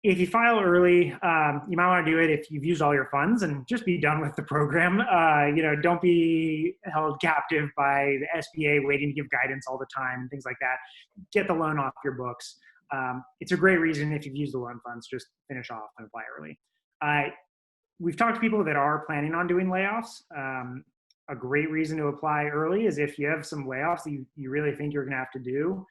If you file early, you might want to do it if you've used all your funds and just be done with the program. Don't be held captive by the SBA waiting to give guidance all the time and things like that. Get the loan off your books. It's a great reason if you've used the loan funds, just finish off and apply early. We've talked to people that are planning on doing layoffs. A great reason to apply early is if you have some layoffs that you really think you're going to have to do,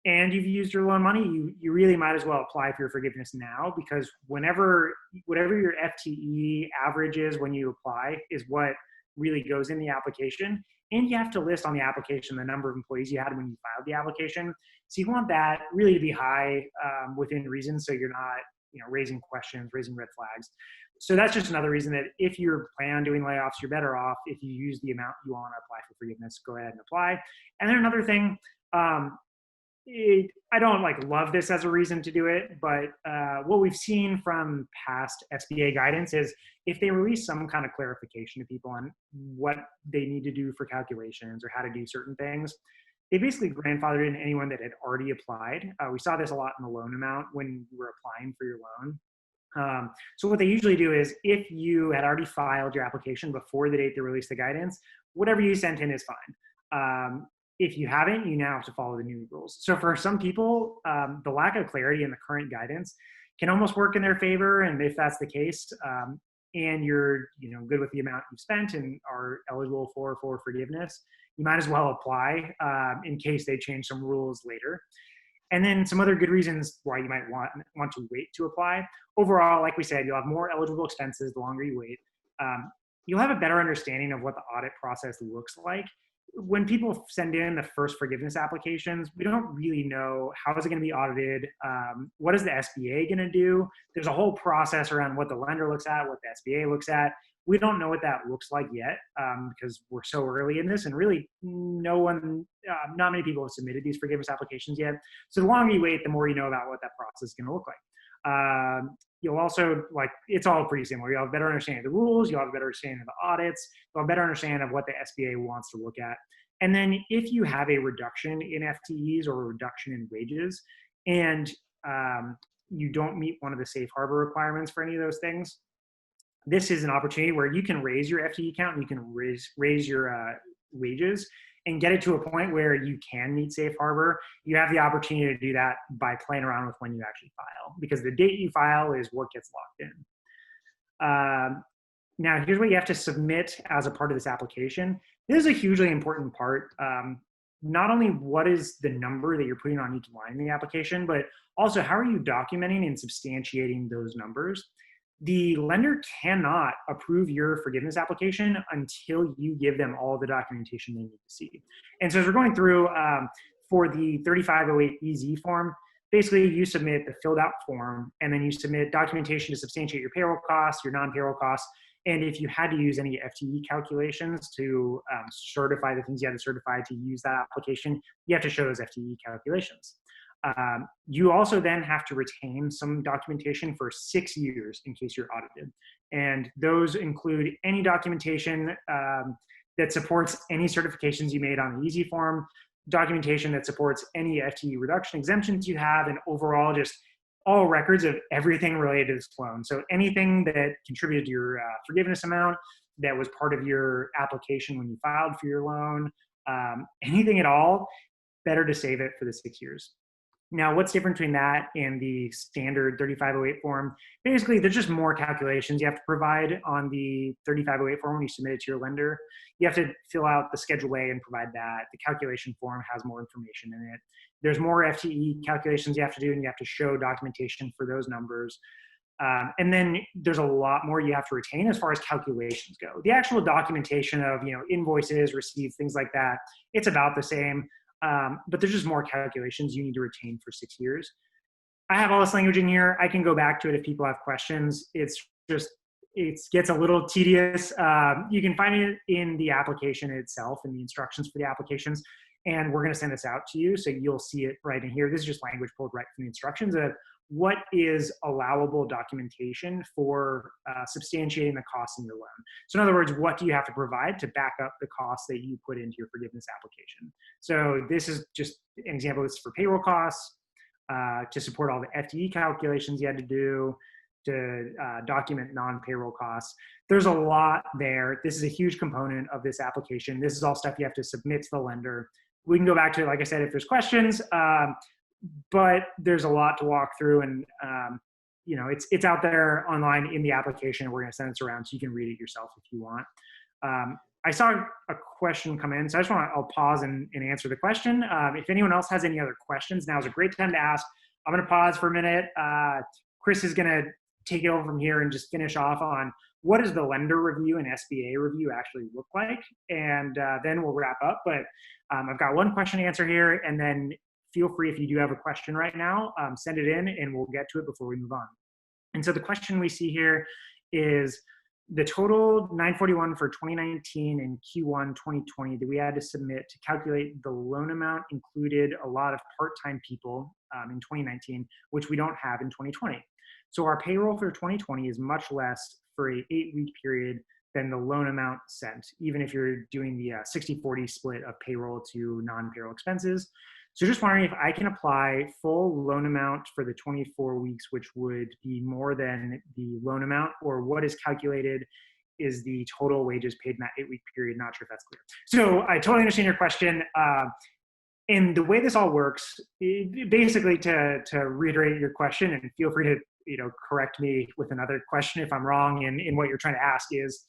and you've used your loan money, you really might as well apply for your forgiveness now, because whatever your FTE average is when you apply is what really goes in the application. And you have to list on the application the number of employees you had when you filed the application. So you want that really to be high within reason, so you're not raising questions, raising red flags. So that's just another reason that if you're planning on doing layoffs, you're better off if you use the amount you want to apply for forgiveness, go ahead and apply. And then another thing, I don't love this as a reason to do it, but what we've seen from past SBA guidance is if they release some kind of clarification to people on what they need to do for calculations or how to do certain things, they basically grandfathered in anyone that had already applied. We saw this a lot in the loan amount when you were applying for your loan. So what they usually do is if you had already filed your application before the date they released the guidance, whatever you sent in is fine. If you haven't, you now have to follow the new rules. So for some people, the lack of clarity in the current guidance can almost work in their favor. And if that's the case, and you're good with the amount you've spent and are eligible for forgiveness, you might as well apply in case they change some rules later. And then some other good reasons why you might want to wait to apply. Overall, like we said, you'll have more eligible expenses the longer you wait. You'll have a better understanding of what the audit process looks like. When people send in the first forgiveness applications, we don't really know how is it going to be audited. What is the SBA going to do? There's a whole process around what the lender looks at, what the SBA looks at. We don't know what that looks like yet because we're so early in this, and really not many people have submitted these forgiveness applications yet. So the longer you wait, the more you know about what that process is going to look like. You'll also, it's all pretty similar. You'll have a better understanding of the rules. You'll have a better understanding of the audits. You'll have a better understanding of what the SBA wants to look at. And then if you have a reduction in FTEs or a reduction in wages, and you don't meet one of the safe harbor requirements for any of those things, this is an opportunity where you can raise your FTE count and you can raise your wages and get it to a point where you can meet safe harbor. You have the opportunity to do that by playing around with when you actually file, because the date you file is what gets locked in. Now, here's what you have to submit as a part of this application. This is a hugely important part. Not only what is the number that you're putting on each line in the application, but also how are you documenting and substantiating those numbers. The lender cannot approve your forgiveness application until you give them all the documentation they need to see. And so as we're going through for the 3508EZ form, basically you submit the filled out form, and then you submit documentation to substantiate your payroll costs, your non-payroll costs, and if you had to use any FTE calculations to certify the things you had to certify to use that application, you have to show those FTE calculations. You also then have to retain some documentation for 6 years in case you're audited. And those include any documentation that supports any certifications you made on the EZ form, documentation that supports any FTE reduction exemptions you have, and overall just all records of everything related to this loan. So anything that contributed to your forgiveness amount, that was part of your application when you filed for your loan, anything at all, better to save it for the 6 years. Now, what's different between that and the standard 3508 form? Basically, there's just more calculations you have to provide on the 3508 form when you submit it to your lender. You have to fill out the Schedule A and provide that. The calculation form has more information in it. There's more FTE calculations you have to do, and you have to show documentation for those numbers. And then there's a lot more you have to retain as far as calculations go. The actual documentation of invoices, receipts, things like that, it's about the same. But there's just more calculations you need to retain for 6 years. I have all this language in here. I can go back to it if people have questions. It gets a little tedious. You can find it in the application itself and the instructions for the applications. And we're going to send this out to you, so you'll see it right in here. This is just language pulled right from the instructions of what is allowable documentation for substantiating the costs in your loan. So in other words, what do you have to provide to back up the costs that you put into your forgiveness application? So this is just an example. This is for payroll costs, to support all the FTE calculations you had to do, to document non-payroll costs. There's a lot there. This is a huge component of this application. This is all stuff you have to submit to the lender. We can go back to it, like I said, if there's questions, but there's a lot to walk through, and it's out there online in the application. We're going to send it around so you can read it yourself if you want. I saw a question come in, so I'll pause and answer the question. If anyone else has any other questions, now is a great time to ask. I'm going to pause for a minute. Chris is going to take it over from here and just finish off on what does the lender review and SBA review actually look like, and then we'll wrap up. But I've got one question to answer here, and then feel free, if you do have a question right now, send it in and we'll get to it before we move on. And so the question we see here is the total 941 for 2019 and Q1 2020 that we had to submit to calculate the loan amount included a lot of part-time people in 2019, which we don't have in 2020. So our payroll for 2020 is much less for a 8-week period than the loan amount sent, even if you're doing the 60-40 split of payroll to non-payroll expenses. So just wondering if I can apply full loan amount for the 24 weeks, which would be more than the loan amount, or what is calculated is the total wages paid in that 8-week period. Not sure if that's clear. So I totally understand your question. And the way this all works, basically to reiterate your question, and feel free to correct me with another question if I'm wrong in what you're trying to ask, is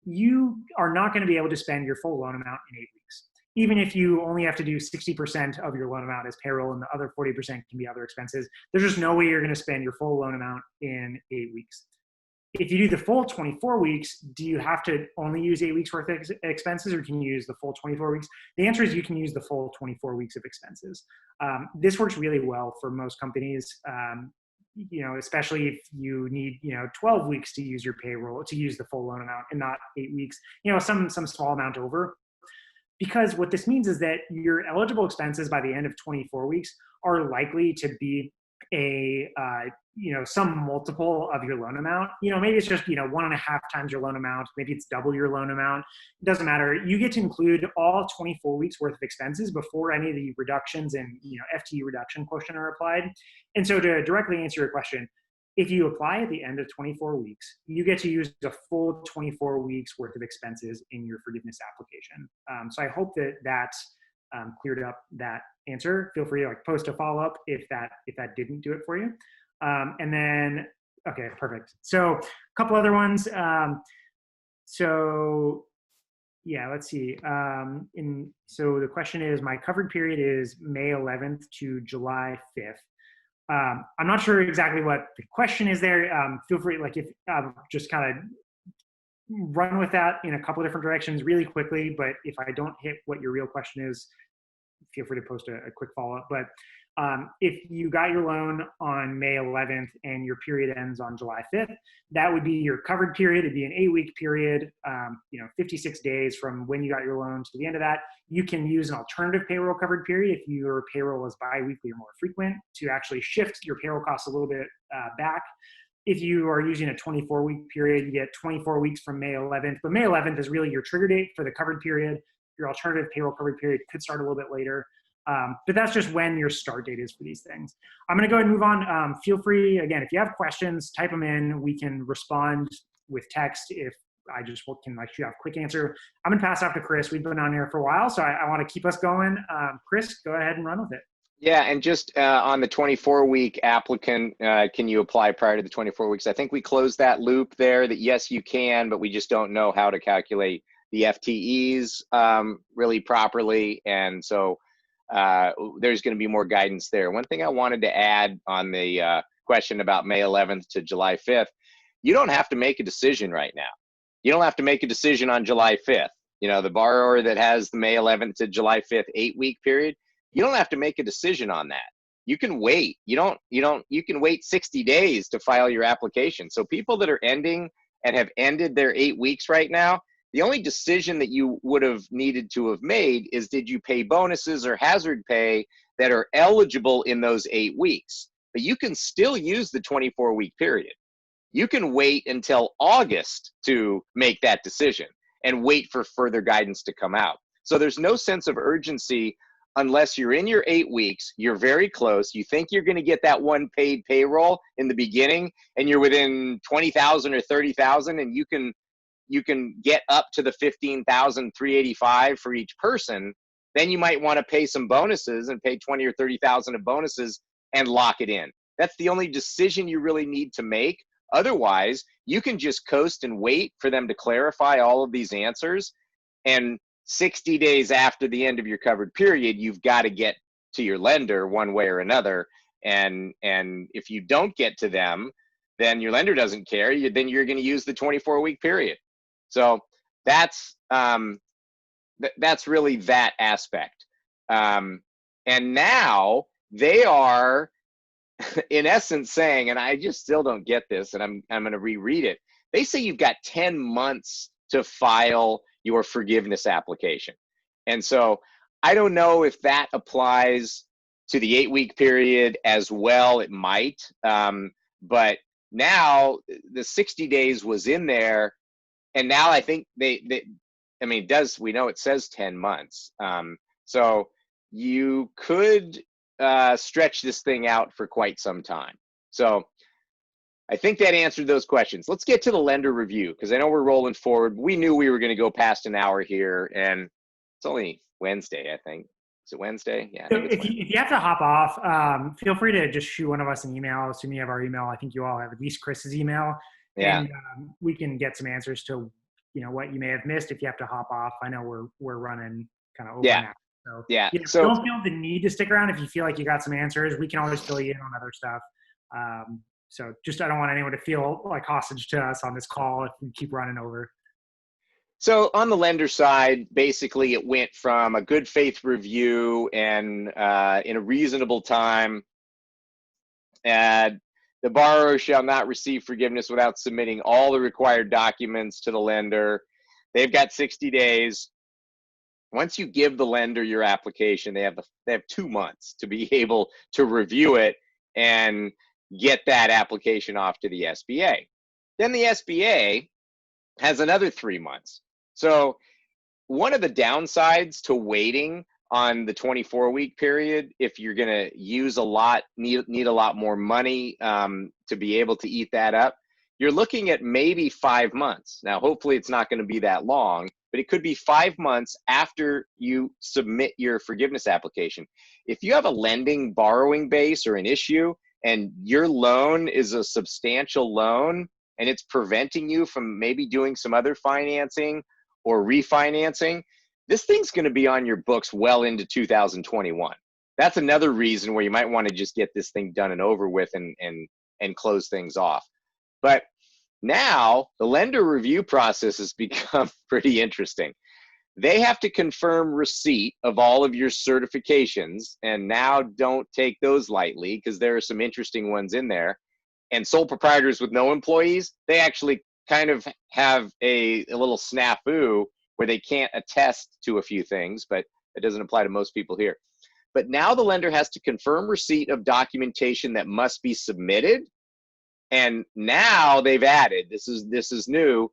you are not going to be able to spend your full loan amount in 8 weeks. Even if you only have to do 60% of your loan amount as payroll and the other 40% can be other expenses, there's just no way you're going to spend your full loan amount in 8 weeks. If you do the full 24 weeks, do you have to only use 8 weeks worth of expenses, or can you use the full 24 weeks? The answer is you can use the full 24 weeks of expenses. This works really well for most companies, especially if you need 12 weeks to use your payroll, to use the full loan amount, and not 8 weeks, some small amount over. Because what this means is that your eligible expenses by the end of 24 weeks are likely to be some multiple of your loan amount. Maybe it's just 1.5 times your loan amount. Maybe it's double your loan amount. It doesn't matter. You get to include all 24 weeks worth of expenses before any of the reductions and FTE reduction quotient are applied. And so to directly answer your question, if you apply at the end of 24 weeks, you get to use the full 24 weeks worth of expenses in your forgiveness application. So I hope that cleared up that answer. Feel free to post a follow-up if that didn't do it for you. And then, okay, perfect. So a couple other ones. So yeah, let's see. So the question is, my covered period is May 11th to July 5th. I'm not sure exactly what the question is there. Feel free, if just kind of run with that in a couple of different directions really quickly. But if I don't hit what your real question is, feel free to post a quick follow-up. But if you got your loan on May 11th and your period ends on July 5th, that would be your covered period. It'd be an 8-week period, 56 days from when you got your loan to the end of that. You can use an alternative payroll covered period if your payroll is biweekly or more frequent, to actually shift your payroll costs a little bit back. If you are using a 24-week period, you get 24 weeks from May 11th. But May 11th is really your trigger date for the covered period. Your alternative payroll covered period could start a little bit later. But that's just when your start date is for these things. I'm going to go ahead and move on. Feel free, again, if you have questions, type them in. We can respond with text if I just can like shoot off a quick answer. I'm gonna pass off to Chris. We've been on here for a while, so I want to keep us going. Chris, go ahead and run with it. Yeah, and just on the 24-week applicant, can you apply prior to the 24 weeks? I think we closed that loop there that yes, you can, but we just don't know how to calculate the FTEs really properly. And so there's going to be more guidance there. One thing I wanted to add on the question about May 11th to July 5th, you don't have to make a decision right now. You don't have to make a decision on July 5th. You know, the borrower that has the May 11th to July 5th 8-week period, you don't have to make a decision on that. You can wait. You can wait 60 days to file your application. So people that are ending and have ended their 8 weeks right now, the only decision that you would have needed to have made is, did you pay bonuses or hazard pay that are eligible in those 8 weeks? But you can still use the 24-week period. You can wait until August to make that decision and wait for further guidance to come out. So there's no sense of urgency unless you're in your 8 weeks, you're very close, you think you're going to get that one paid payroll in the beginning, and you're within 20,000 or 30,000, and you can get up to the 15,385 for each person, then you might want to pay some bonuses and pay 20 or 30,000 of bonuses and lock it in. That's the only decision you really need to make. Otherwise, you can just coast and wait for them to clarify all of these answers, and 60 days after the end of your covered period, you've got to get to your lender one way or another. And if you don't get to them, then your lender doesn't care. Then you're going to use the 24-week period. So that's really that aspect. And now they are, in essence, saying, and I just still don't get this, and I'm going to reread it. They say you've got 10 months to file your forgiveness application. And so I don't know if that applies to the 8-week period as well. It might, but now the 60 days was in there, and now I think we know it says 10 months. So you could stretch this thing out for quite some time. So I think that answered those questions. Let's get to the lender review, because I know we're rolling forward. We knew we were going to go past an hour here, and it's only Wednesday, I think. Is it Wednesday? Yeah. So if you have to hop off, feel free to just shoot one of us an email. Assuming you have our email, I think you all have at least Chris's email. Yeah. And we can get some answers to what you may have missed if you have to hop off. I know we're running kind of over now. So yeah. So don't feel the need to stick around if you feel like you got some answers. We can always fill you in on other stuff. So just, I don't want anyone to feel like hostage to us on this call if we keep running over. So on the lender side, basically it went from a good faith review and in a reasonable time, and the borrower shall not receive forgiveness without submitting all the required documents to the lender. They've got 60 days. Once you give the lender your application, they have 2 months to be able to review it and get that application off to the SBA. Then the SBA has another 3 months. So one of the downsides to waiting on the 24-week period, if you're going to use a lot, need a lot more money to be able to eat that up, you're looking at maybe 5 months. Now, hopefully it's not going to be that long, but it could be 5 months after you submit your forgiveness application. If you have a lending borrowing base or an issue, and your loan is a substantial loan, and it's preventing you from maybe doing some other financing or refinancing, this thing's going to be on your books well into 2021. That's another reason where you might want to just get this thing done and over with and close things off. But now the lender review process has become pretty interesting. They have to confirm receipt of all of your certifications, and now don't take those lightly because there are some interesting ones in there. And sole proprietors with no employees, they actually kind of have a little snafu where they can't attest to a few things, but it doesn't apply to most people here. But now the lender has to confirm receipt of documentation that must be submitted. And now they've added, this is new,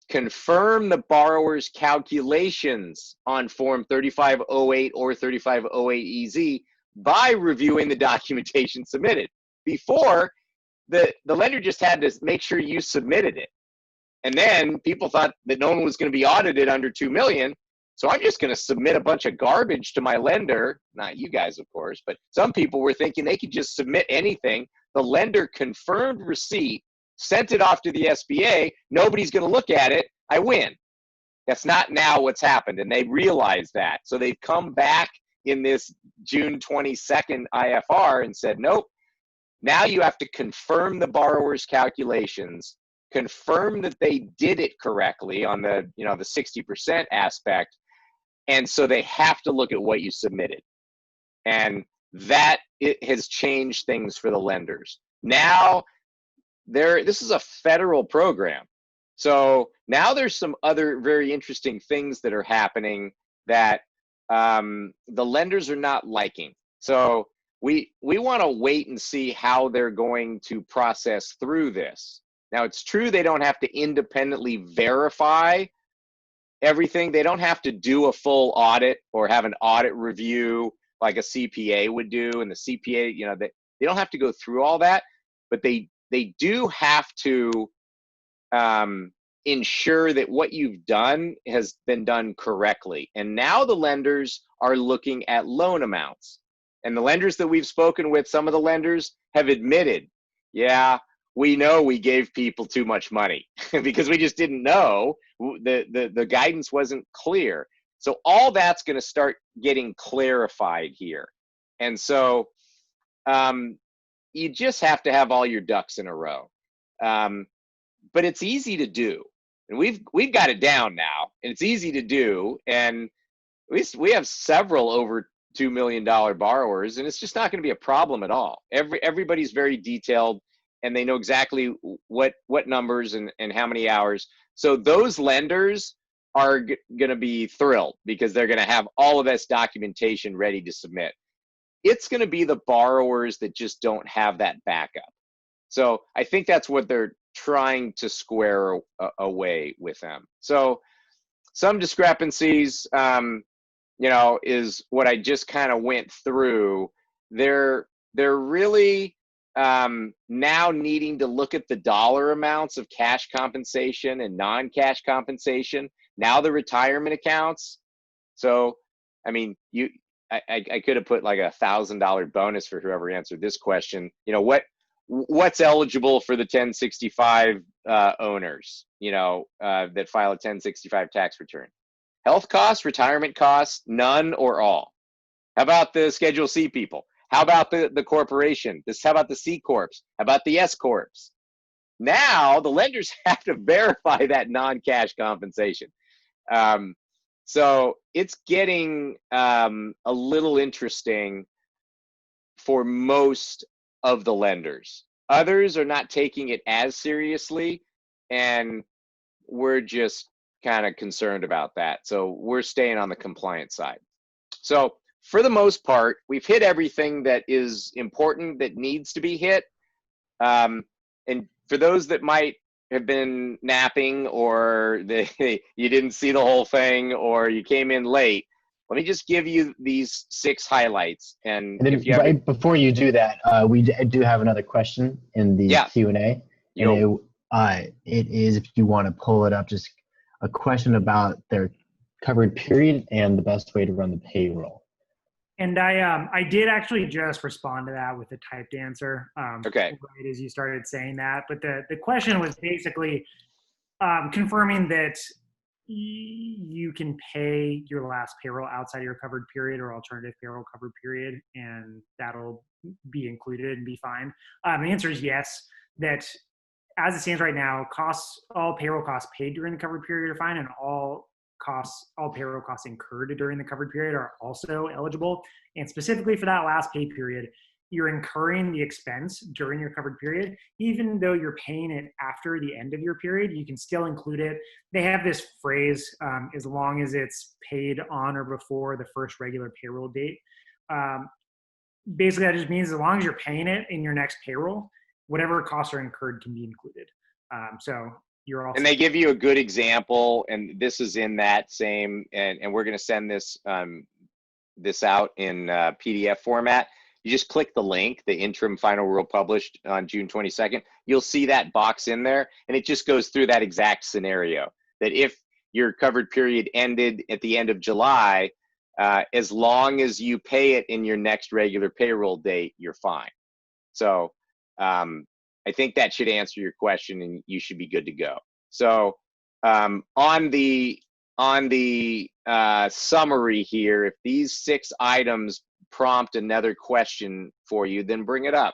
confirm the borrower's calculations on Form 3508 or 3508EZ by reviewing the documentation submitted. Before, the lender just had to make sure you submitted it. And then people thought that no one was going to be audited under 2 million. So I'm just going to submit a bunch of garbage to my lender. Not you guys, of course, but some people were thinking they could just submit anything. The lender confirmed receipt, sent it off to the SBA. Nobody's going to look at it. I win. That's not now what's happened. And they realize that. So they've come back in this June 22nd IFR and said, nope, now you have to confirm the borrower's calculations, confirm that they did it correctly on the, the 60% aspect. And so they have to look at what you submitted. And that it has changed things for the lenders. Now, this is a federal program. So now there's some other very interesting things that are happening that the lenders are not liking. So we want to wait and see how they're going to process through this. Now, it's true they don't have to independently verify everything. They don't have to do a full audit or have an audit review like a CPA would do. And the CPA, they don't have to go through all that, but they do have to ensure that what you've done has been done correctly. And now the lenders are looking at loan amounts. And the lenders that we've spoken with, some of the lenders have admitted, yeah, we know we gave people too much money because we just didn't know. The guidance wasn't clear. So all that's going to start getting clarified here. And so you just have to have all your ducks in a row. But it's easy to do. And we've got it down now, and it's easy to do. And we have several over $2 million borrowers, and it's just not going to be a problem at all. Everybody's very detailed, and they know exactly what numbers and how many hours. So those lenders are going to be thrilled because they're going to have all of this documentation ready to submit. It's going to be the borrowers that just don't have that backup. So I think that's what they're trying to square away with them. So some discrepancies, is what I just kind of went through. They're really now needing to look at the dollar amounts of cash compensation and non-cash compensation. Now the retirement accounts. So, I mean, I could have put like $1,000 bonus for whoever answered this question. What's eligible for the 1065 owners, that file a 1065 tax return? Health costs, retirement costs, none or all. How about the Schedule C people? How about the corporation? How about the C Corps? How about the S Corps? Now the lenders have to verify that non-cash compensation. So it's getting a little interesting for most of the lenders. Others are not taking it as seriously, and we're just kind of concerned about that. So we're staying on the compliance side. So for the most part, we've hit everything that is important that needs to be hit. And for those that might have been napping, or you didn't see the whole thing, or you came in late, let me just give you these 6 highlights. And then if you before you do that, we do have another question in the Q&A. And it is, if you want to pull it up, just a question about their covered period and the best way to run the payroll. And I did actually just respond to that with a typed answer. Okay. Right as you started saying that, but the question was basically confirming that you can pay your last payroll outside your covered period or alternative payroll covered period, and that'll be included and be fine. The answer is yes. That as it stands right now, all payroll costs paid during the covered period are fine, and all payroll costs incurred during the covered period are also eligible. And specifically for that last pay period, you're incurring the expense during your covered period. Even though you're paying it after the end of your period, you can still include it. They have this phrase, as long as it's paid on or before the first regular payroll date. Basically, that just means as long as you're paying it in your next payroll, whatever costs are incurred can be included. So you're also— And they give you a good example, and this is in that same, and we're going to send this this out in PDF format. you just click the link, the interim final rule published on June 22nd, you'll see that box in there, and it just goes through that exact scenario, that if your covered period ended at the end of July, as long as you pay it in your next regular payroll date, you're fine. So I think that should answer your question, and you should be good to go. So on the summary here, if these 6 items prompt another question for you, then bring it up.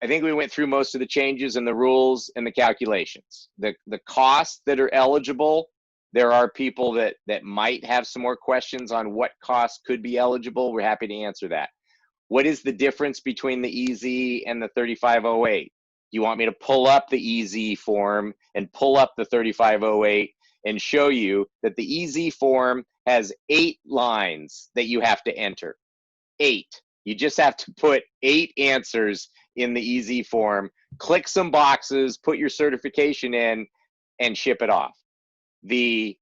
I think we went through most of the changes in the rules and the calculations. The costs that are eligible, there are people that might have some more questions on what costs could be eligible. We're happy to answer that. What is the difference between the EZ and the 3508? You want me to pull up the EZ form and pull up the 3508 and show you that the EZ form has 8 lines that you have to enter. 8. You just have to put 8 answers in the EZ form, click some boxes, put your certification in, and ship it off. The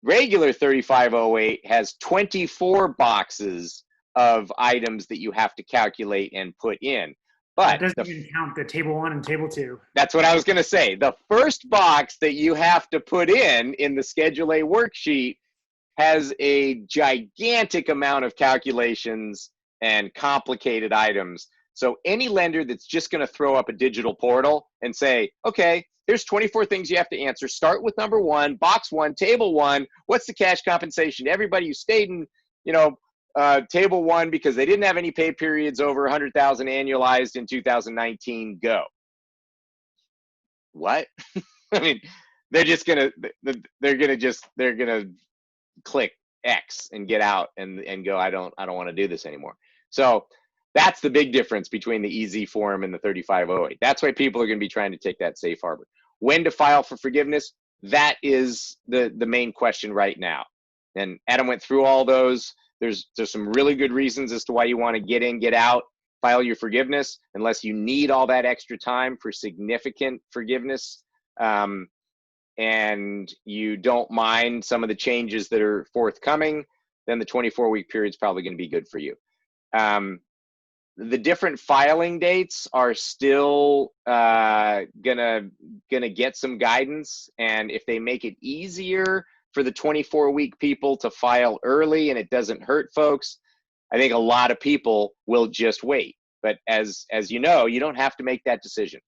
regular 3508 has 24 boxes of items that you have to calculate and put in. But it doesn't even count the table 1 and table 2. That's what I was going to say. The first box that you have to put in the Schedule A worksheet has a gigantic amount of calculations and complicated items. So any lender that's just going to throw up a digital portal and say, okay, here's 24 things you have to answer. Start with number 1, box 1, table 1. What's the cash compensation to everybody who stayed in, table 1 because they didn't have any pay periods over 100,000 annualized in 2019? Go. What? I mean, they're gonna click X and get out and go, I don't want to do this anymore. So that's the big difference between the EZ form and the 3508. That's why people are going to be trying to take that safe harbor. When to file for forgiveness, that is the main question right now. And Adam went through all those. There's some really good reasons as to why you want to get in, get out, file your forgiveness, unless you need all that extra time for significant forgiveness, and you don't mind some of the changes that are forthcoming, then the 24-week period is probably going to be good for you. The different filing dates are still gonna get some guidance, and if they make it easier for the 24-week people to file early and it doesn't hurt folks, I think a lot of people will just wait. But as you know, you don't have to make that decision.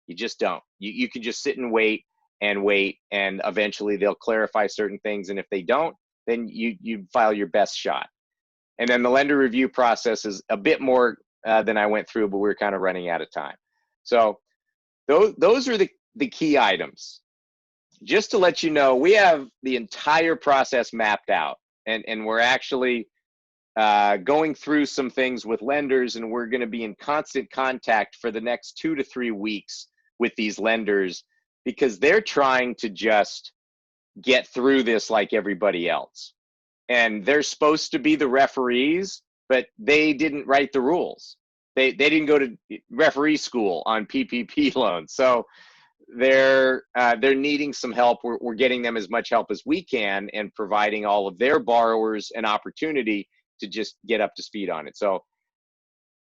You just don't. You can just sit and wait, and eventually they'll clarify certain things, and if they don't, then you file your best shot. And then the lender review process is a bit more than I went through, but we're kind of running out of time. So those are the key items. Just to let you know, we have the entire process mapped out, and we're actually going through some things with lenders, and we're going to be in constant contact for the next 2 to 3 weeks with these lenders, because they're trying to just get through this like everybody else. And they're supposed to be the referees, but they didn't write the rules. They didn't go to referee school on PPP loans. So they're needing some help. We're getting them as much help as we can, and providing all of their borrowers an opportunity to just get up to speed on it. So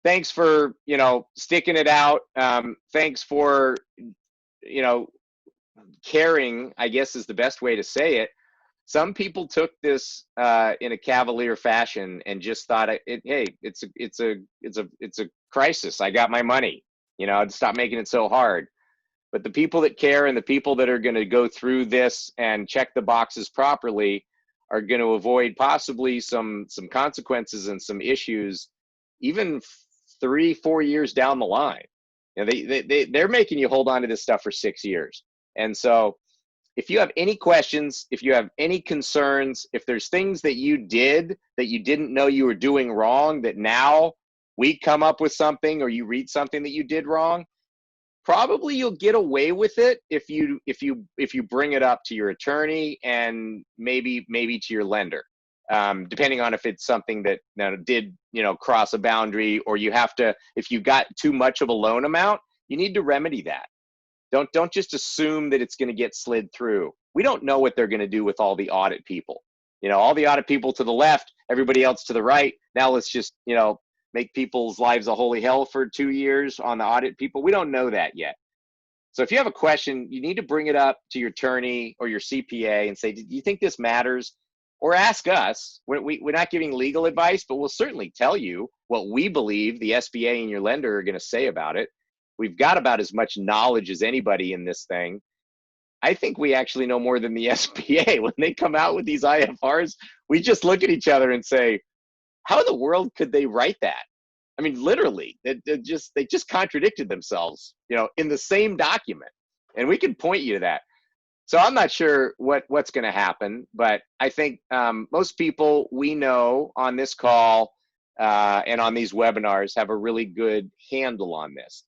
thanks for, sticking it out. Thanks for, caring, I guess is the best way to say it. Some people took this in a cavalier fashion and just thought, hey, it's a crisis. I got my money. Stop making it so hard. But the people that care and the people that are going to go through this and check the boxes properly are going to avoid possibly some consequences and some issues, even 3-4 years down the line. They're making you hold on to this stuff for 6 years. And so if you have any questions, if you have any concerns, if there's things that you did that you didn't know you were doing wrong, that now we come up with something, or you read something that you did wrong, probably you'll get away with it if you bring it up to your attorney and maybe to your lender, depending on if it's something that did cross a boundary, or you have to, if you got too much of a loan amount, you need to remedy that. Don't just assume that it's going to get slid through. We don't know what they're going to do with all the audit people. All the audit people to the left, everybody else to the right. Now let's just, make people's lives a holy hell for 2 years on the audit people? We don't know that yet. So if you have a question, you need to bring it up to your attorney or your CPA and say, do you think this matters? Or ask us. We're not giving legal advice, but we'll certainly tell you what we believe the SBA and your lender are going to say about it. We've got about as much knowledge as anybody in this thing. I think we actually know more than the SBA. When they come out with these IFRs, we just look at each other and say, how in the world could they write that? I mean, literally, they just contradicted themselves, in the same document. And we can point you to that. So I'm not sure what's going to happen, but I think most people we know on this call and on these webinars have a really good handle on this.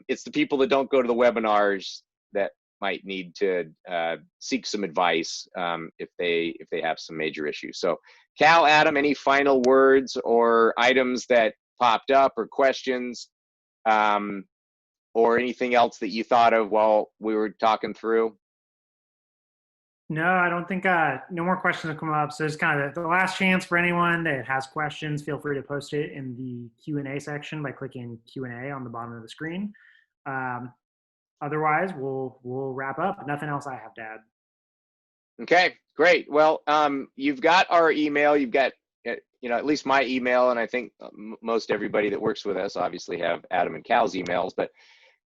It's the people that don't go to the webinars that might need to seek some advice if they have some major issues. So Cal, Adam, any final words or items that popped up or questions or anything else that you thought of while we were talking through? No, I don't think no more questions have come up. So it's kind of the last chance for anyone that has questions. Feel free to post it in the Q&A section by clicking Q&A on the bottom of the screen. Otherwise, we'll wrap up. Nothing else I have to add. Okay, great. Well, you've got our email. You've got at least my email, and I think most everybody that works with us obviously have Adam and Cal's emails, but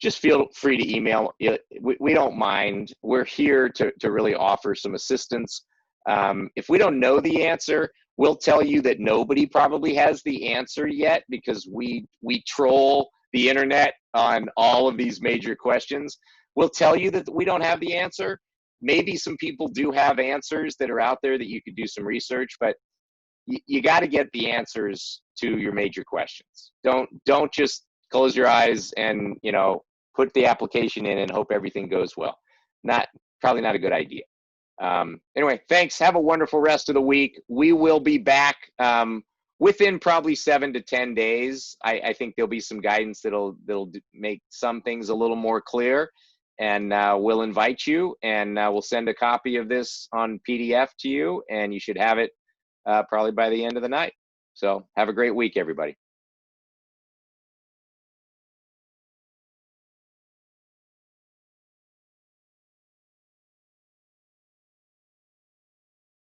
just feel free to email. We don't mind. We're here to really offer some assistance. If we don't know the answer, we'll tell you that nobody probably has the answer yet because we troll the internet on all of these major questions. We'll tell you that we don't have the answer. Maybe some people do have answers that are out there that you could do some research, but you got to get the answers to your major questions. Don't just close your eyes and put the application in and hope everything goes well. Probably not a good idea. Anyway, thanks. Have a wonderful rest of the week. We will be back within probably 7 to 10 days. I think there'll be some guidance that'll make some things a little more clear, and we'll invite you, and we'll send a copy of this on PDF to you, and you should have it probably by the end of the night. So have a great week, everybody.